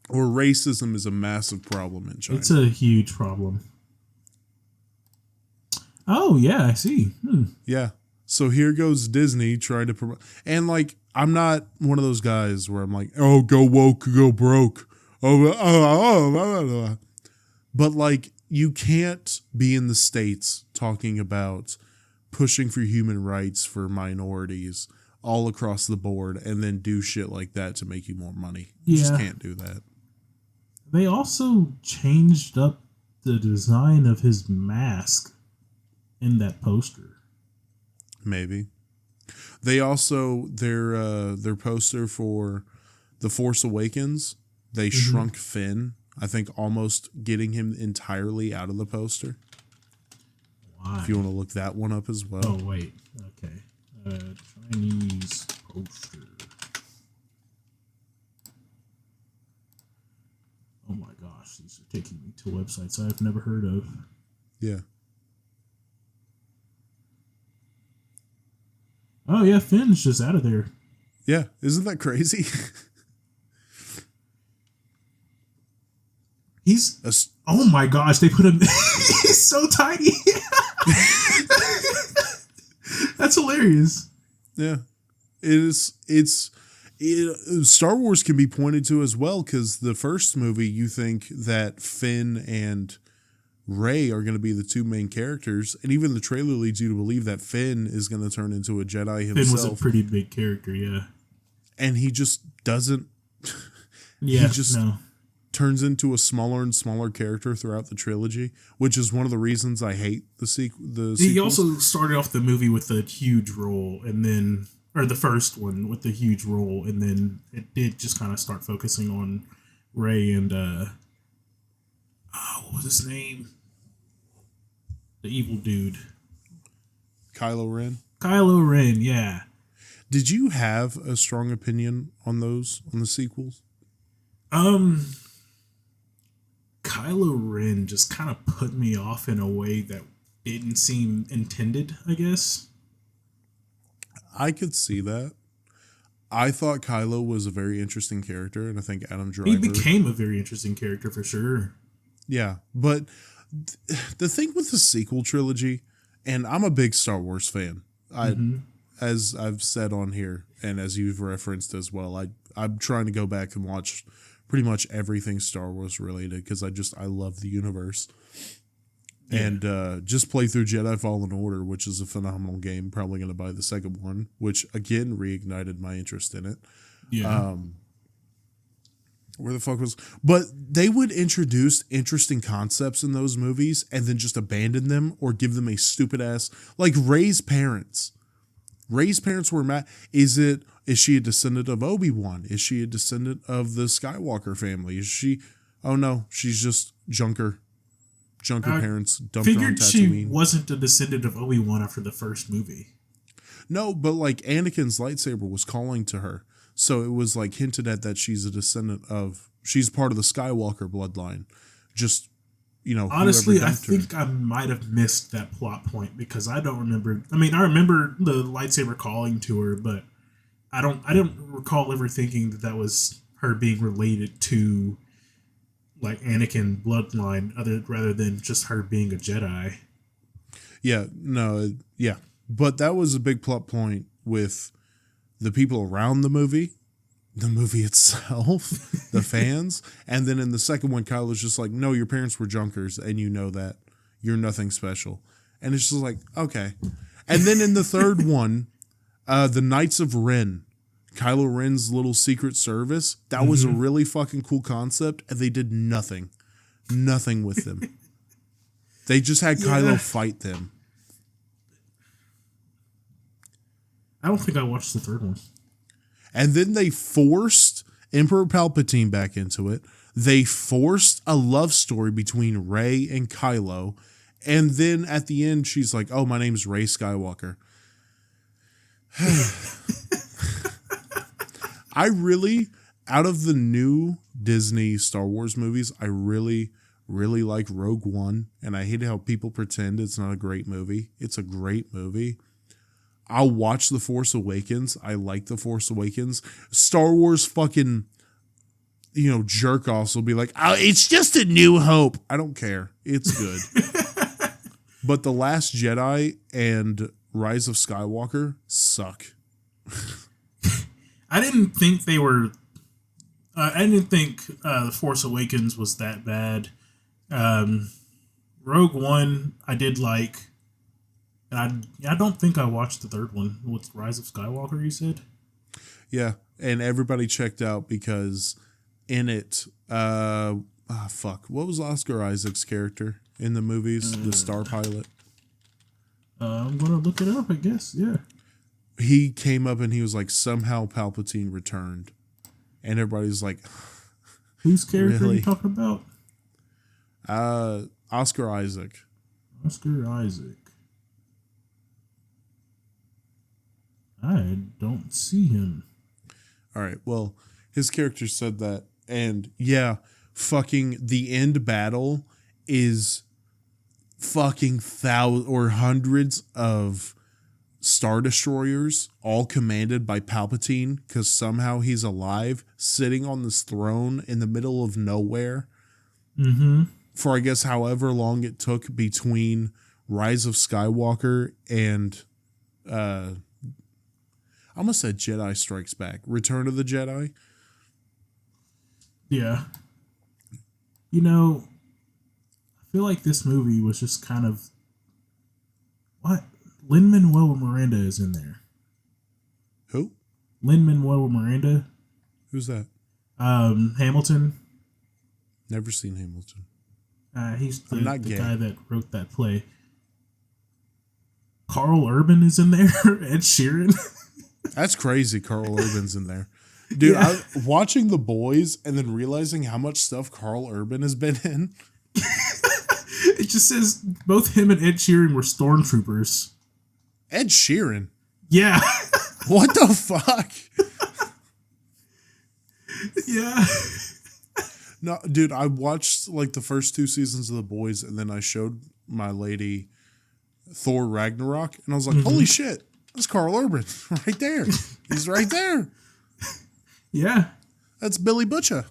Or racism is a massive problem in China. It's a huge problem. Oh, yeah, I see. Yeah. So here goes Disney trying to promote. And, like, I'm not one of those guys where I'm like, oh, go woke, go broke. But, like, you can't be in the States talking about pushing for human rights for minorities all across the board and then do shit like that to make you more money. You just can't do that. They also changed up the design of his mask in that poster. Maybe. They also, their poster for The Force Awakens, they shrunk Finn. I think almost getting him entirely out of the poster. Why? If you want to look that one up as well. Oh, wait. Okay. Chinese poster. Oh my gosh, these are taking me to websites I've never heard of. Yeah. Oh yeah, Finn's just out of there. Yeah, isn't that crazy? Oh my gosh, they put him. He's so tiny. That's hilarious. Yeah, Star Wars can be pointed to as well because the first movie, you think that Finn and Rey are going to be the two main characters, and even the trailer leads you to believe that Finn is going to turn into a Jedi himself. Finn was a pretty big character, yeah. And he just doesn't. Yeah, he just turns into a smaller and smaller character throughout the trilogy, which is one of the reasons I hate the sequels. He also started off the movie with a huge role, and then, or the first one with the huge role, and then it did just kind of start focusing on Rey and what was his name? The evil dude. Kylo Ren. Kylo Ren, yeah. Did you have a strong opinion on the sequels? Kylo Ren just kind of put me off in a way that didn't seem intended, I guess. I could see that. I thought Kylo was a very interesting character, and I think Adam Driver... He became a very interesting character for sure. Yeah, but the thing with the sequel trilogy, and I'm a big Star Wars fan, as I've said on here, and as you've referenced as well, I'm trying to go back and watch pretty much everything Star Wars related because I love the universe. Yeah. And just play through Jedi Fallen Order, which is a phenomenal game. Probably going to buy the second one, which again reignited my interest in it. Yeah. Where the fuck was... But they would introduce interesting concepts in those movies and then just abandon them or give them a stupid ass... Like Rey's parents. Rey's parents were mad. Is she a descendant of Obi-Wan? Is she a descendant of the Skywalker family? Is she... Oh no, she's just Junker parents dumped her on Tatooine. Figured she wasn't a descendant of Obi-Wan after the first movie. No, but like Anakin's lightsaber was calling to her. So it was like hinted at that she's a descendant of... She's part of the Skywalker bloodline. Just, honestly, I think I might have missed that plot point because I don't remember... I mean, I remember the lightsaber calling to her, but I don't recall ever thinking that was her being related to like Anakin bloodline rather than just her being a Jedi. Yeah, no, yeah. But that was a big plot point with the people around the movie itself, the fans. And then in the second one, Kylo's just like, no, your parents were Junkers and you know that. You're nothing special. And it's just like, okay. And then in the third one, the Knights of Ren, Kylo Ren's little secret service, that was a really fucking cool concept, and they did nothing with them. They just had Kylo fight them. I don't think I watched the third one. And then they forced Emperor Palpatine back into it. They forced a love story between Rey and Kylo. And then at the end, she's like, oh, my name's Rey Skywalker. I really, out of the new Disney Star Wars movies, I really really like Rogue One, and I hate how people pretend it's not a great movie. It's a great movie. I'll watch The Force Awakens. I like The Force Awakens. Star Wars fucking, jerk-offs will be like, oh, it's just A New Hope. I don't care. It's good. But The Last Jedi and Rise of Skywalker suck. I didn't think they were... I didn't think The Force Awakens was that bad. Rogue One, I did like... And I don't think I watched the third one. What's Rise of Skywalker, you said? Yeah, and everybody checked out because in it... what was Oscar Isaac's character in the movies? The Star Pilot? I'm going to look it up, I guess. Yeah. He came up and he was like, somehow Palpatine returned. And everybody's like... Whose character really? are you talking about? Oscar Isaac. Oscar Isaac. I don't see him. All right, well, his character said that. And yeah, fucking the end battle is fucking thousands or hundreds of Star Destroyers, all commanded by Palpatine, because somehow he's alive, sitting on this throne in the middle of nowhere. Mm-hmm. For, I guess, however long it took between Rise of Skywalker and, I almost said Jedi Strikes Back. Return of the Jedi. Yeah. I feel like this movie was just kind of... What? Lin-Manuel Miranda is in there. Who? Lin-Manuel Miranda. Who's that? Hamilton. Never seen Hamilton. He's the gay. guy that wrote that play. Carl Urban is in there. Ed Sheeran. That's crazy. Carl Urban's in there. Dude, Yeah. watching The Boys and then realizing how much stuff Carl Urban has been in. It just says both him and Ed Sheeran were stormtroopers. Ed Sheeran? Yeah. What the fuck? Yeah. No, dude, I watched like the first 2 seasons of The Boys and then I showed my lady Thor Ragnarok and I was like, holy shit, that's Carl Urban right there. He's right there. Yeah. That's Billy Butcher.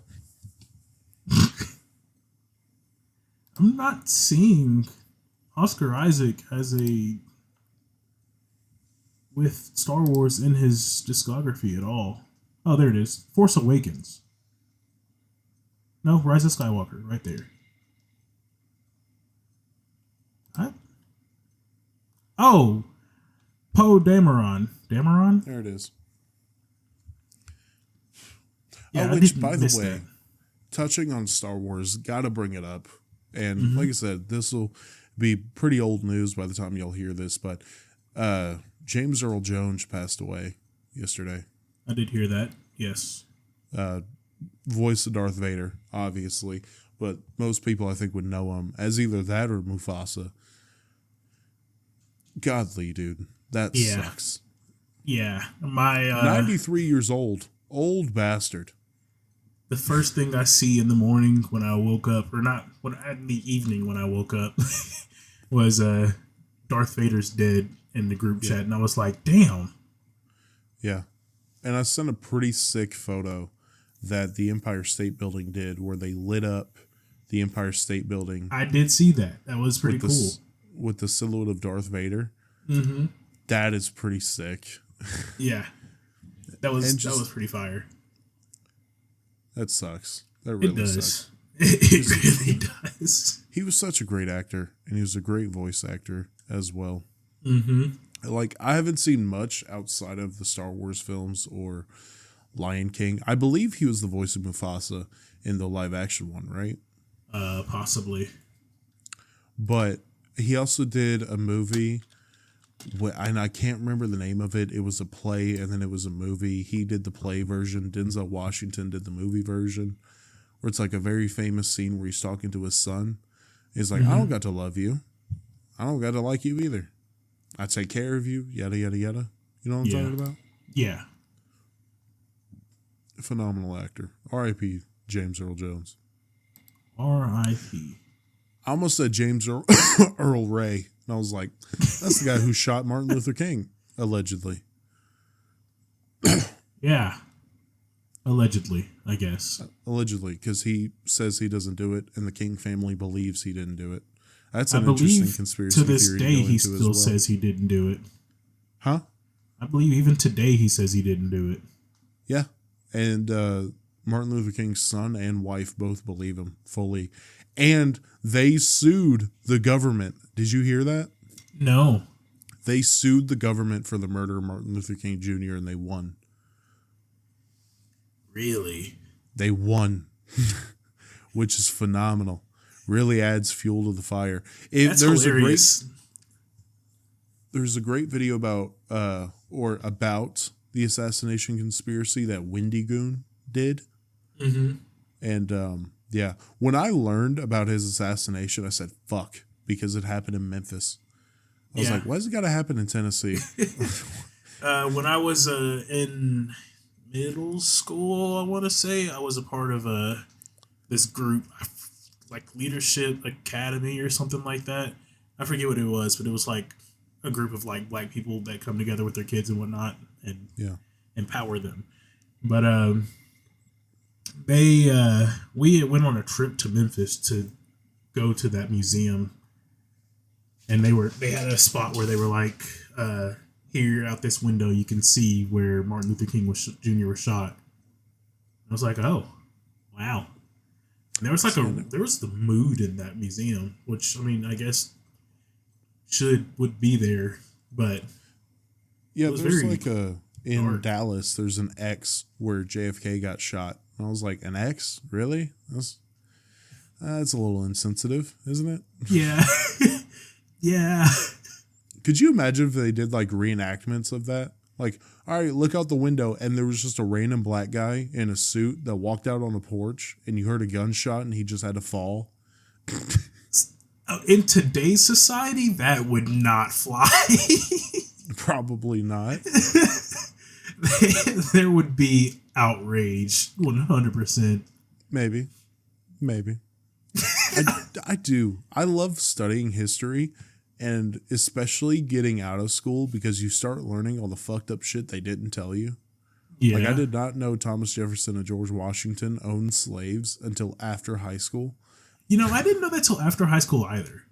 I'm not seeing Oscar Isaac with Star Wars in his discography at all. Oh, there it is. Force Awakens. No, Rise of Skywalker, right there. Oh, Poe Dameron. Dameron? There it is. Yeah, which, by the way, touching on Star Wars, gotta bring it up. And like I said, this will be pretty old news by the time y'all hear this, but James Earl Jones passed away yesterday. I did hear that, yes. Voice of Darth Vader, obviously, but most people I think would know him as either that or Mufasa. Godly, dude. That sucks. Yeah. My 93 years old. Old bastard. The first thing I see in the morning when I woke up, or not, in the evening when I woke up, was Darth Vader's dead in the group chat, and I was like, damn. Yeah. And I sent a pretty sick photo that the Empire State Building did where they lit up the Empire State Building. I did see that. That was pretty cool. With the silhouette of Darth Vader. Mm-hmm. That is pretty sick. Yeah. That was pretty fire. That sucks. That really sucks. It really does. He was such a great actor, and he was a great voice actor as well. Mm-hmm. Like, I haven't seen much outside of the Star Wars films or Lion King. I believe he was the voice of Mufasa in the live action one, right? Possibly. But he also did a movie, and I can't remember the name of it. It was a play, and then it was a movie. He did the play version. Denzel Washington did the movie version, where it's like a very famous scene where he's talking to his son. He's like, I don't got to love you. I don't got to like you either. I take care of you, yada, yada, yada. You know what I'm talking about? Yeah. Phenomenal actor. R.I.P. James Earl Jones. R.I.P. I almost said James Earl Ray, and I was like, that's the guy who shot Martin Luther King, allegedly. Yeah. Allegedly, I guess. Allegedly, because he says he doesn't do it, and the King family believes he didn't do it. That's I an interesting believe conspiracy to this theory day to go he into as still well. says he didn't do it. Huh? I believe even today he says he didn't do it. Yeah. And Martin Luther King's son and wife both believe him fully. And they sued the government. Did you hear that? No. They sued the government for the murder of Martin Luther King Jr. and they won. Really? They won, which is phenomenal. Really adds fuel to the fire. That's hilarious. There's a great video about the assassination conspiracy that Wendy Goon did. Mm-hmm. And yeah, when I learned about his assassination, I said, fuck, because it happened in Memphis. I was like, why does it got to happen in Tennessee? When I was in middle school, I want to say, I was a part of this group, like Leadership Academy or something like that. I forget what it was, but it was like a group of like black people that come together with their kids and whatnot and empower them. But we went on a trip to Memphis to go to that museum, and they had a spot where they were like, here out this window you can see where Martin Luther King Jr. was shot. I was like, oh, wow. And there was there was the mood in that museum, which I mean, I guess would be there, but yeah, there's like in dark. Dallas, there's an X where JFK got shot. And I was like, an X? Really? That's a little insensitive, isn't it? Yeah. Yeah. Could you imagine if they did like reenactments of that? Like, all right, look out the window, and there was just a random black guy in a suit that walked out on a porch, and you heard a gunshot, and he just had to fall. In today's society, that would not fly. Probably not. There would be outrage, 100%. Maybe. I do. I love studying history, and especially getting out of school, because you start learning all the fucked up shit they didn't tell you. Yeah. Like, I did not know Thomas Jefferson and George Washington owned slaves until after high school. You know, I didn't know that till after high school either.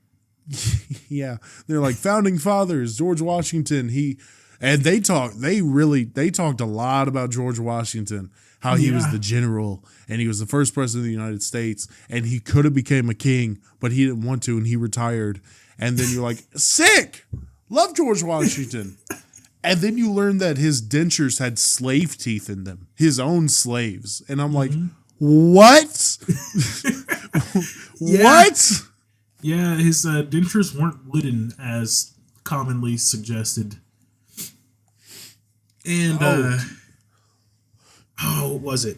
Yeah. They're like, founding fathers, George Washington, they talked a lot about George Washington, how he was the general and he was the first president of the United States and he could have became a king, but he didn't want to and he retired. And then you're like, sick, love George Washington. And then you learn that his dentures had slave teeth in them, his own slaves. And I'm like, what? What? Yeah, his dentures weren't wooden as commonly suggested. And, what was it?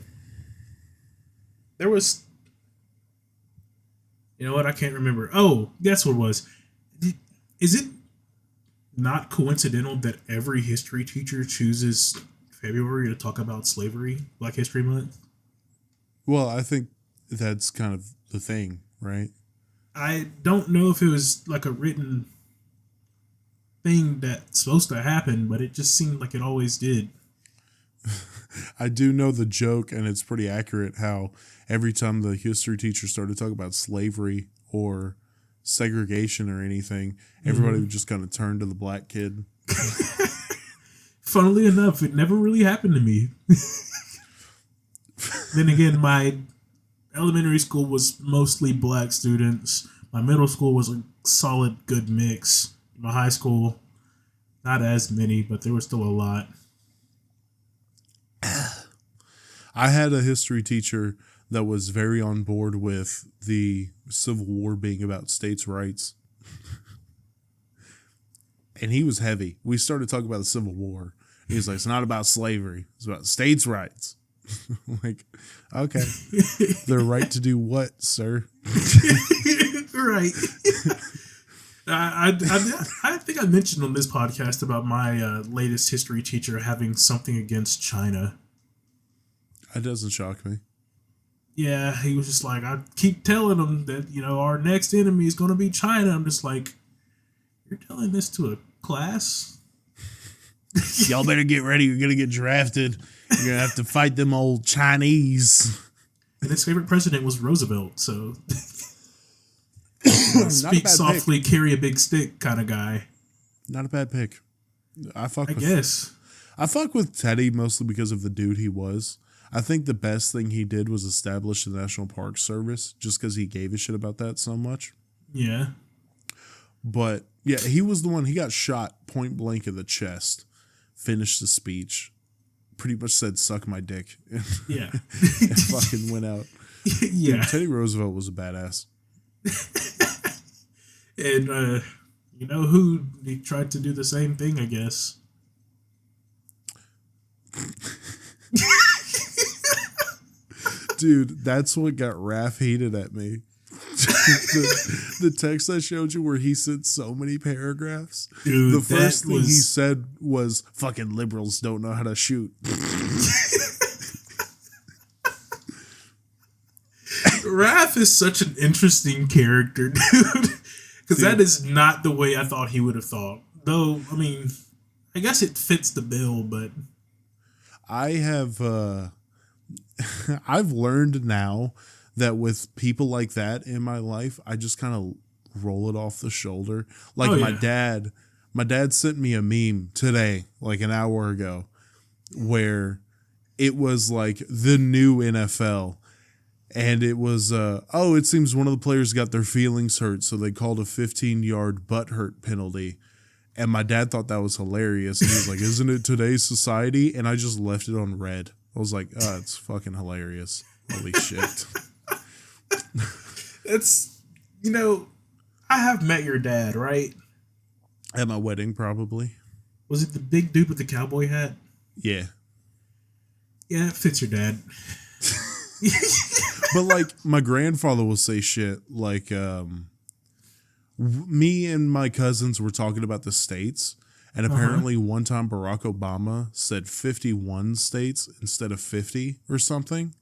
There was, you know what? I can't remember. Oh, that's what it was. Is it not coincidental that every history teacher chooses February to talk about slavery, Black History Month? Well, I think that's kind of the thing, right? I don't know if it was like a written thing that's supposed to happen, but it just seemed like it always did. I do know the joke, and it's pretty accurate, how every time the history teacher started talking about slavery or segregation or anything, everybody would just kind of turn to the black kid. Funnily enough, it never really happened to me. Then again, my elementary school was mostly black students. My middle school was a solid, good mix. My high school, not as many, but there were still a lot. I had a history teacher that was very on board with the Civil War being about states' rights. And he was heavy. We started talking about the Civil War. He was like, it's not about slavery. It's about states' rights. Like, okay. Their right to do what, sir? Right. I think I mentioned on this podcast about my latest history teacher having something against China. That doesn't shock me. Yeah, he was just like, I keep telling him that, our next enemy is going to be China. I'm just like, you're telling this to a class? Y'all better get ready. You're gonna get drafted. You're gonna have to fight them old Chinese. And his favorite president was Roosevelt, so Not speak a bad softly, pick. carry a big stick kind of guy. Not a bad pick. I guess. fuck with Teddy mostly because of the dude he was. I think the best thing he did was establish the National Park Service, just because he gave a shit about that so much. Yeah. But yeah, he was the one. He got shot point blank in the chest. Finished the speech. Pretty much said, "Suck my dick." Yeah. And fucking went out. Yeah. Dude, Teddy Roosevelt was a badass. And you know who he tried to do the same thing, I guess. Dude, that's what got Raph heated at me. the text I showed you where he sent so many paragraphs. Dude, the first thing he said was, "Fucking liberals don't know how to shoot." Raph is such an interesting character, dude. Because that is not the way I thought he would have thought. Though, I mean, I guess it fits the bill, but I have I've learned now that with people like that in my life, I just kind of roll it off the shoulder. Like my dad sent me a meme today, like an hour ago, where it was like the new NFL. And it was, it seems one of the players got their feelings hurt, so they called a 15-yard butt hurt penalty. And my dad thought that was hilarious. And he was like, "Isn't it today's society?" And I just left it on red. I was like, "Oh, it's fucking hilarious. Holy shit." It's, I have met your dad, right? At my wedding, probably. Was it the big dude with the cowboy hat? Yeah. Yeah, it fits your dad. But like my grandfather will say shit like me and my cousins were talking about the states, and apparently one time Barack Obama said 51 states instead of 50 or something.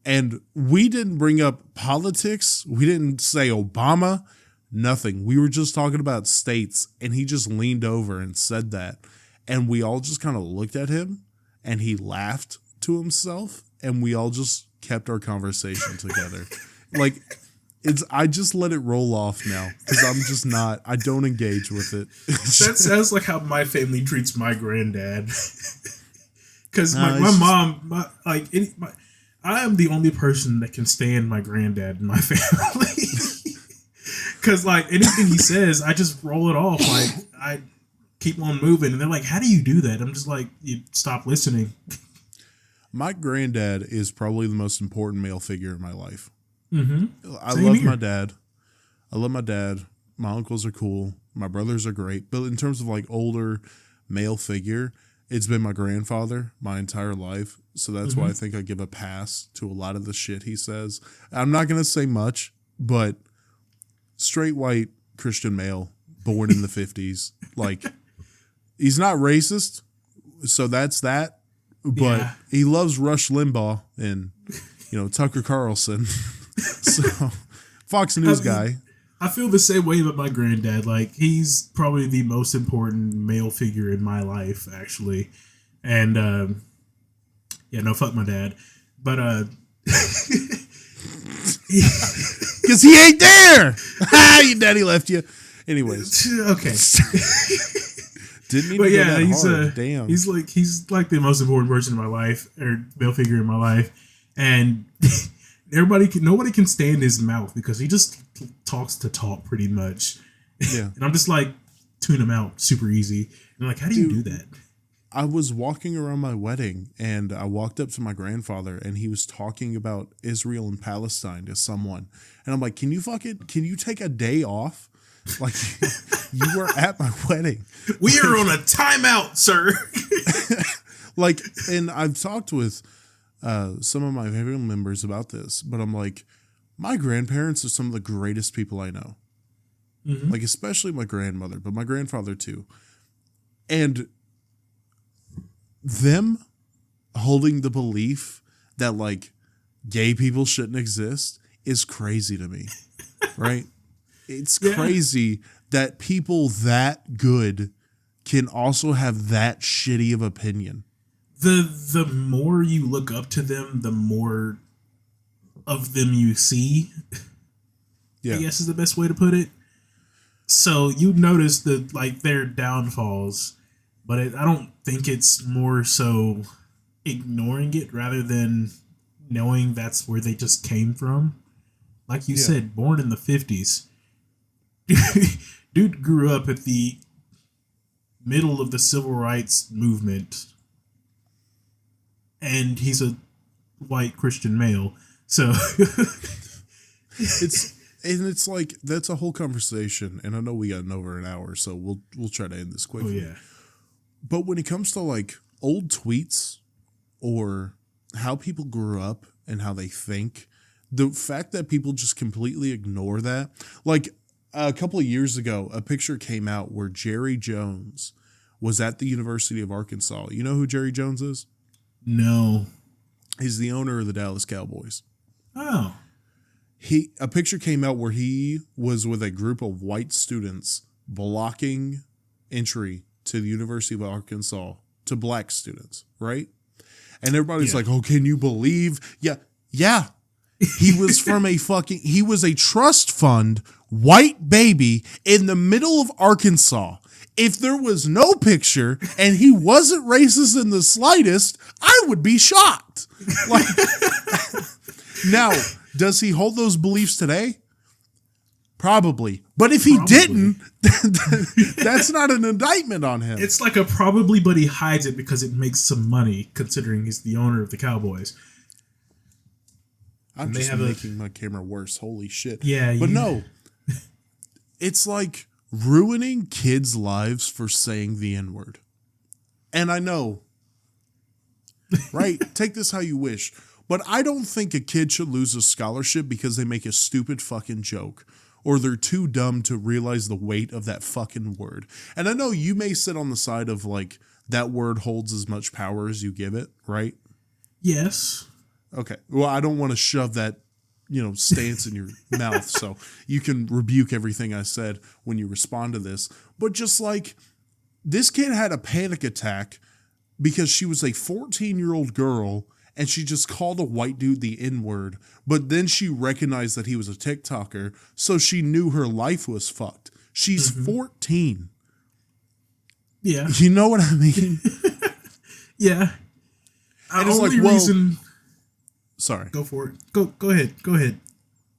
And we didn't bring up politics. We didn't say Obama, nothing. We were just talking about states, and he just leaned over and said that. And we all just kind of looked at him, and he laughed to himself, and we all just kept our conversation together. Like, I just let it roll off now, because I don't engage with it. That sounds like how my family treats my granddad. Because my mom, I am the only person that can stand my granddad in my family. Because, anything he says, I just roll it off. I keep on moving. And they're like, "How do you do that?" I'm just like, "You stop listening." My granddad is probably the most important male figure in my life. Mm-hmm. I love my dad. I love my dad. My uncles are cool. My brothers are great. But in terms of older male figure, it's been my grandfather my entire life. So that's why I think I give a pass to a lot of the shit he says. I'm not going to say much, but straight white Christian male born in the 50s. He's not racist. So that's that. But he loves Rush Limbaugh and, Tucker Carlson. So, Fox News guy. I feel the same way about my granddad. He's probably the most important male figure in my life, actually. And, fuck my dad. But, because he ain't there. Your daddy left you. Anyways. Okay. Didn't mean to go that he's hard. Damn. He's the most important person in my life, or male figure in my life, and nobody can stand his mouth because he just talks to talk pretty much. Yeah, and I'm just like, tune him out super easy. And I'm like, how do you do that? I was walking around my wedding, and I walked up to my grandfather, and he was talking about Israel and Palestine to someone, and I'm like, can you take a day off? You were at my wedding. We are on a timeout, sir. And I've talked with some of my family members about this, but I'm like, my grandparents are some of the greatest people I know. Mm-hmm. Especially my grandmother, but my grandfather too. And them holding the belief that gay people shouldn't exist is crazy to me, right? It's Yeah. crazy that people that good can also have that shitty of opinion. The more you look up to them, the more of them you see. Yeah. I guess is the best way to put it. So you notice that like their downfalls, but I don't think it's more so ignoring it rather than knowing that's where they just came from. Like you said, born in the 50s. Dude grew up at the middle of the civil rights movement, and he's a white Christian male. So it's like that's a whole conversation, and I know we got over an hour, so we'll try to end this quickly. Oh yeah. But when it comes to like old tweets or how people grew up and how they think, the fact that people just completely ignore that, like a couple of years ago, a picture came out where Jerry Jones was at the University of Arkansas. You know who Jerry Jones is? No. He's the owner of the Dallas Cowboys. Oh. A picture came out where he was with a group of white students blocking entry to the University of Arkansas to black students, right? And everybody's like, "Oh, can you believe?" Yeah. He was from he was a trust fund white baby in the middle of Arkansas. If there was no picture and he wasn't racist in the slightest, I would be shocked. Like, now, does he hold those beliefs today? Probably. But if he didn't, that's not an indictment on him. It's like a probably, but he hides it because it makes some money, considering he's the owner of the Cowboys. I'm just making my camera worse. Holy shit. Yeah. But no, it's like ruining kids' lives for saying the N-word. And I know, right? Take this how you wish. But I don't think a kid should lose a scholarship because they make a stupid fucking joke or they're too dumb to realize the weight of that fucking word. And I know you may sit on the side of like that word holds as much power as you give it, right? Yes. Okay. Well, I don't want to shove that, stance in your mouth. So you can rebuke everything I said when you respond to this. But just like this kid had a panic attack because she was a 14-year-old girl and she just called a white dude the N-word. But then she recognized that he was a TikToker. So she knew her life was fucked. She's 14. Yeah. You know what I mean? Yeah. And it's like, reason. Sorry. Go for it. Go ahead.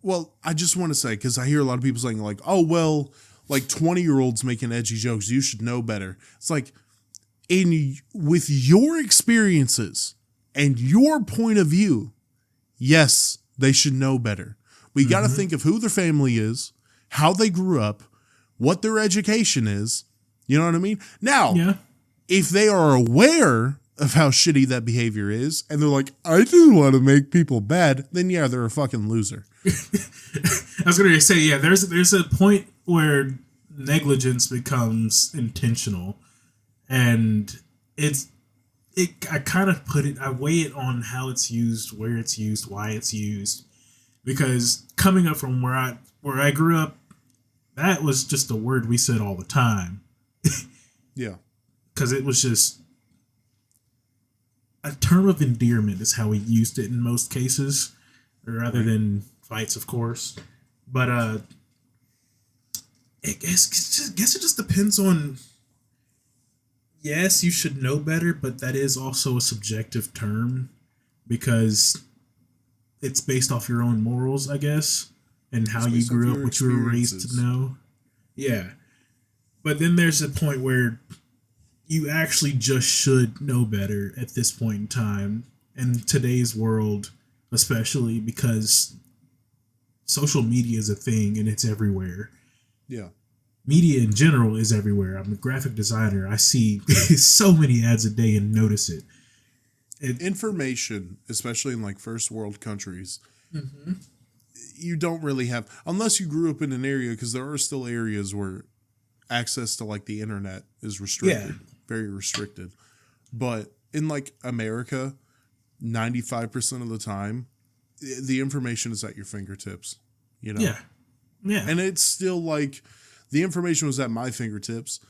Well, I just want to say, because I hear a lot of people saying like, oh, well, like 20-year-olds making edgy jokes, you should know better. It's like, with your experiences and your point of view, yes, they should know better. We got to think of who their family is, how they grew up, what their education is. You know what I mean? Now, if they are aware of how shitty that behavior is, and they're like, I do want to make people bad, then yeah, they're a fucking loser. I was going to say, yeah, there's a point where negligence becomes intentional, and I kind of I weigh it on how it's used, where it's used, why it's used, because coming up from where I grew up, that was just a word we said all the time. Yeah. Because it was just a term of endearment is how we used it in most cases, rather than fights, of course. But I guess it just depends on. Yes, you should know better, but that is also a subjective term because it's based off your own morals, I guess, and how you grew up, what you were raised to know. Yeah. But then there's a point where you actually just should know better at this point in time, in today's world, especially because social media is a thing and it's everywhere. Yeah. Media in general is everywhere. I'm a graphic designer. I see so many ads a day and notice it. Information, especially in like first world countries, you don't really have, unless you grew up in an area, because there are still areas where access to like the internet is restricted, very restricted. But in like America, 95% of the time, the information is at your fingertips, you know? Yeah. Yeah. And it's still like the information was at my fingertips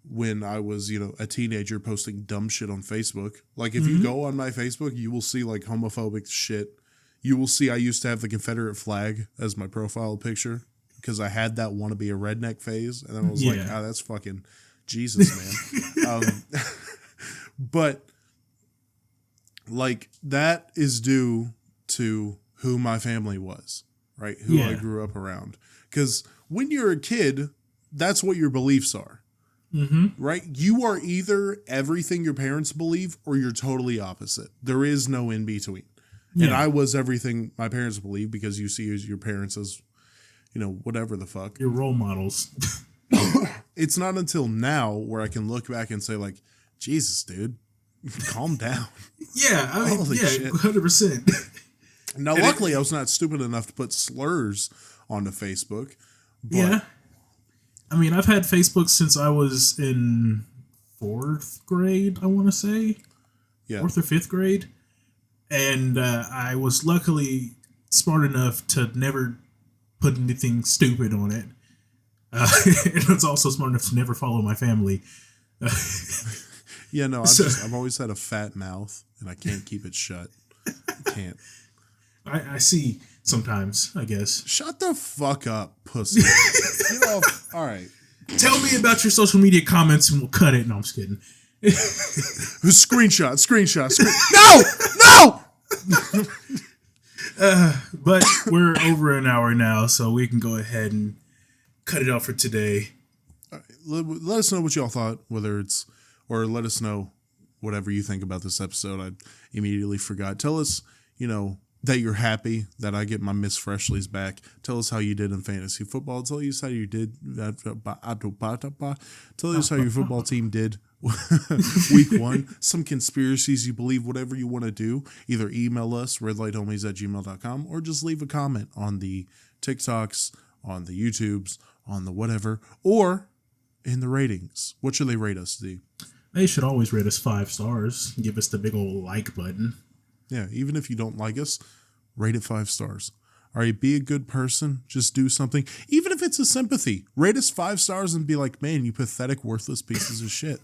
when I was, a teenager posting dumb shit on Facebook. Like if you go on my Facebook, you will see like homophobic shit. You will see I used to have the Confederate flag as my profile picture because I had that want to be a redneck phase. And then I was like, that's fucking Jesus, man. But like that is due to who my family was, right? Who I grew up around. Because when you're a kid, that's what your beliefs are, right? You are either everything your parents believe or you're totally opposite. There is no in between. Yeah. And I was everything my parents believe because you see your parents as, whatever the fuck. Your role models. It's not until now where I can look back and say like, Jesus, dude, calm down. Yeah, Holy shit. 100%. Now, luckily, I was not stupid enough to put slurs onto Facebook. But yeah. I mean, I've had Facebook since I was in 4th grade, I want to say. Yeah. 4th or 5th grade. And I was luckily smart enough to never put anything stupid on it. And I was also smart enough to never follow my family. Yeah, no, I've always had a fat mouth, and I can't keep it shut. I can't. I see sometimes, I guess. Shut the fuck up, pussy. Get off. All right. Tell me about your social media comments, and we'll cut it. No, I'm just kidding. Screenshot. No! But we're over an hour now, so we can go ahead and cut it off for today. All right, let us know what y'all thought, or let us know whatever you think about this episode. I immediately forgot. Tell us, that you're happy that I get my Miss Freshly's back. Tell us how you did in fantasy football. Tell us how you did. Tell us how your football team did week 1. Some conspiracies you believe, whatever you want to do. Either email us, redlighthomies@gmail.com, or just leave a comment on the TikToks, on the YouTubes, on the whatever, or in the ratings. What should they rate us, D? They should always rate us 5 stars. Give us the big old like button. Yeah, even if you don't like us, rate it 5 stars. All right, be a good person. Just do something. Even if it's a sympathy, rate us 5 stars and be like, man, you pathetic, worthless pieces of shit.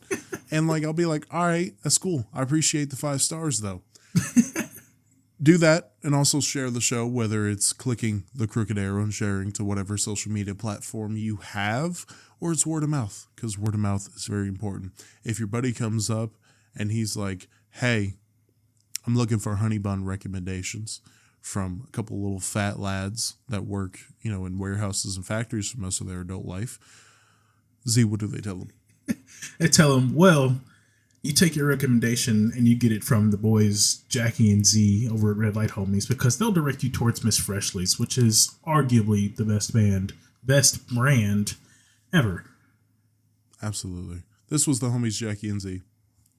And like, I'll be like, all right, that's cool. I appreciate the 5 stars though. Do that and also share the show, whether it's clicking the crooked arrow and sharing to whatever social media platform you have, or it's word of mouth, because word of mouth is very important. If your buddy comes up and he's like, hey, I'm looking for honey bun recommendations from a couple little fat lads that work, in warehouses and factories for most of their adult life. Z, what do they tell them? They tell them, well, you take your recommendation and you get it from the boys Jackie and Z over at Red Light Homies, because they'll direct you towards Miss Freshly's, which is arguably the best brand ever. Absolutely. This was the homies Jackie and Z.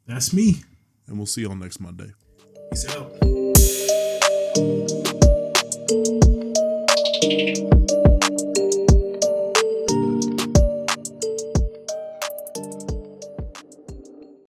That's me. And we'll see y'all next Monday. Peace out.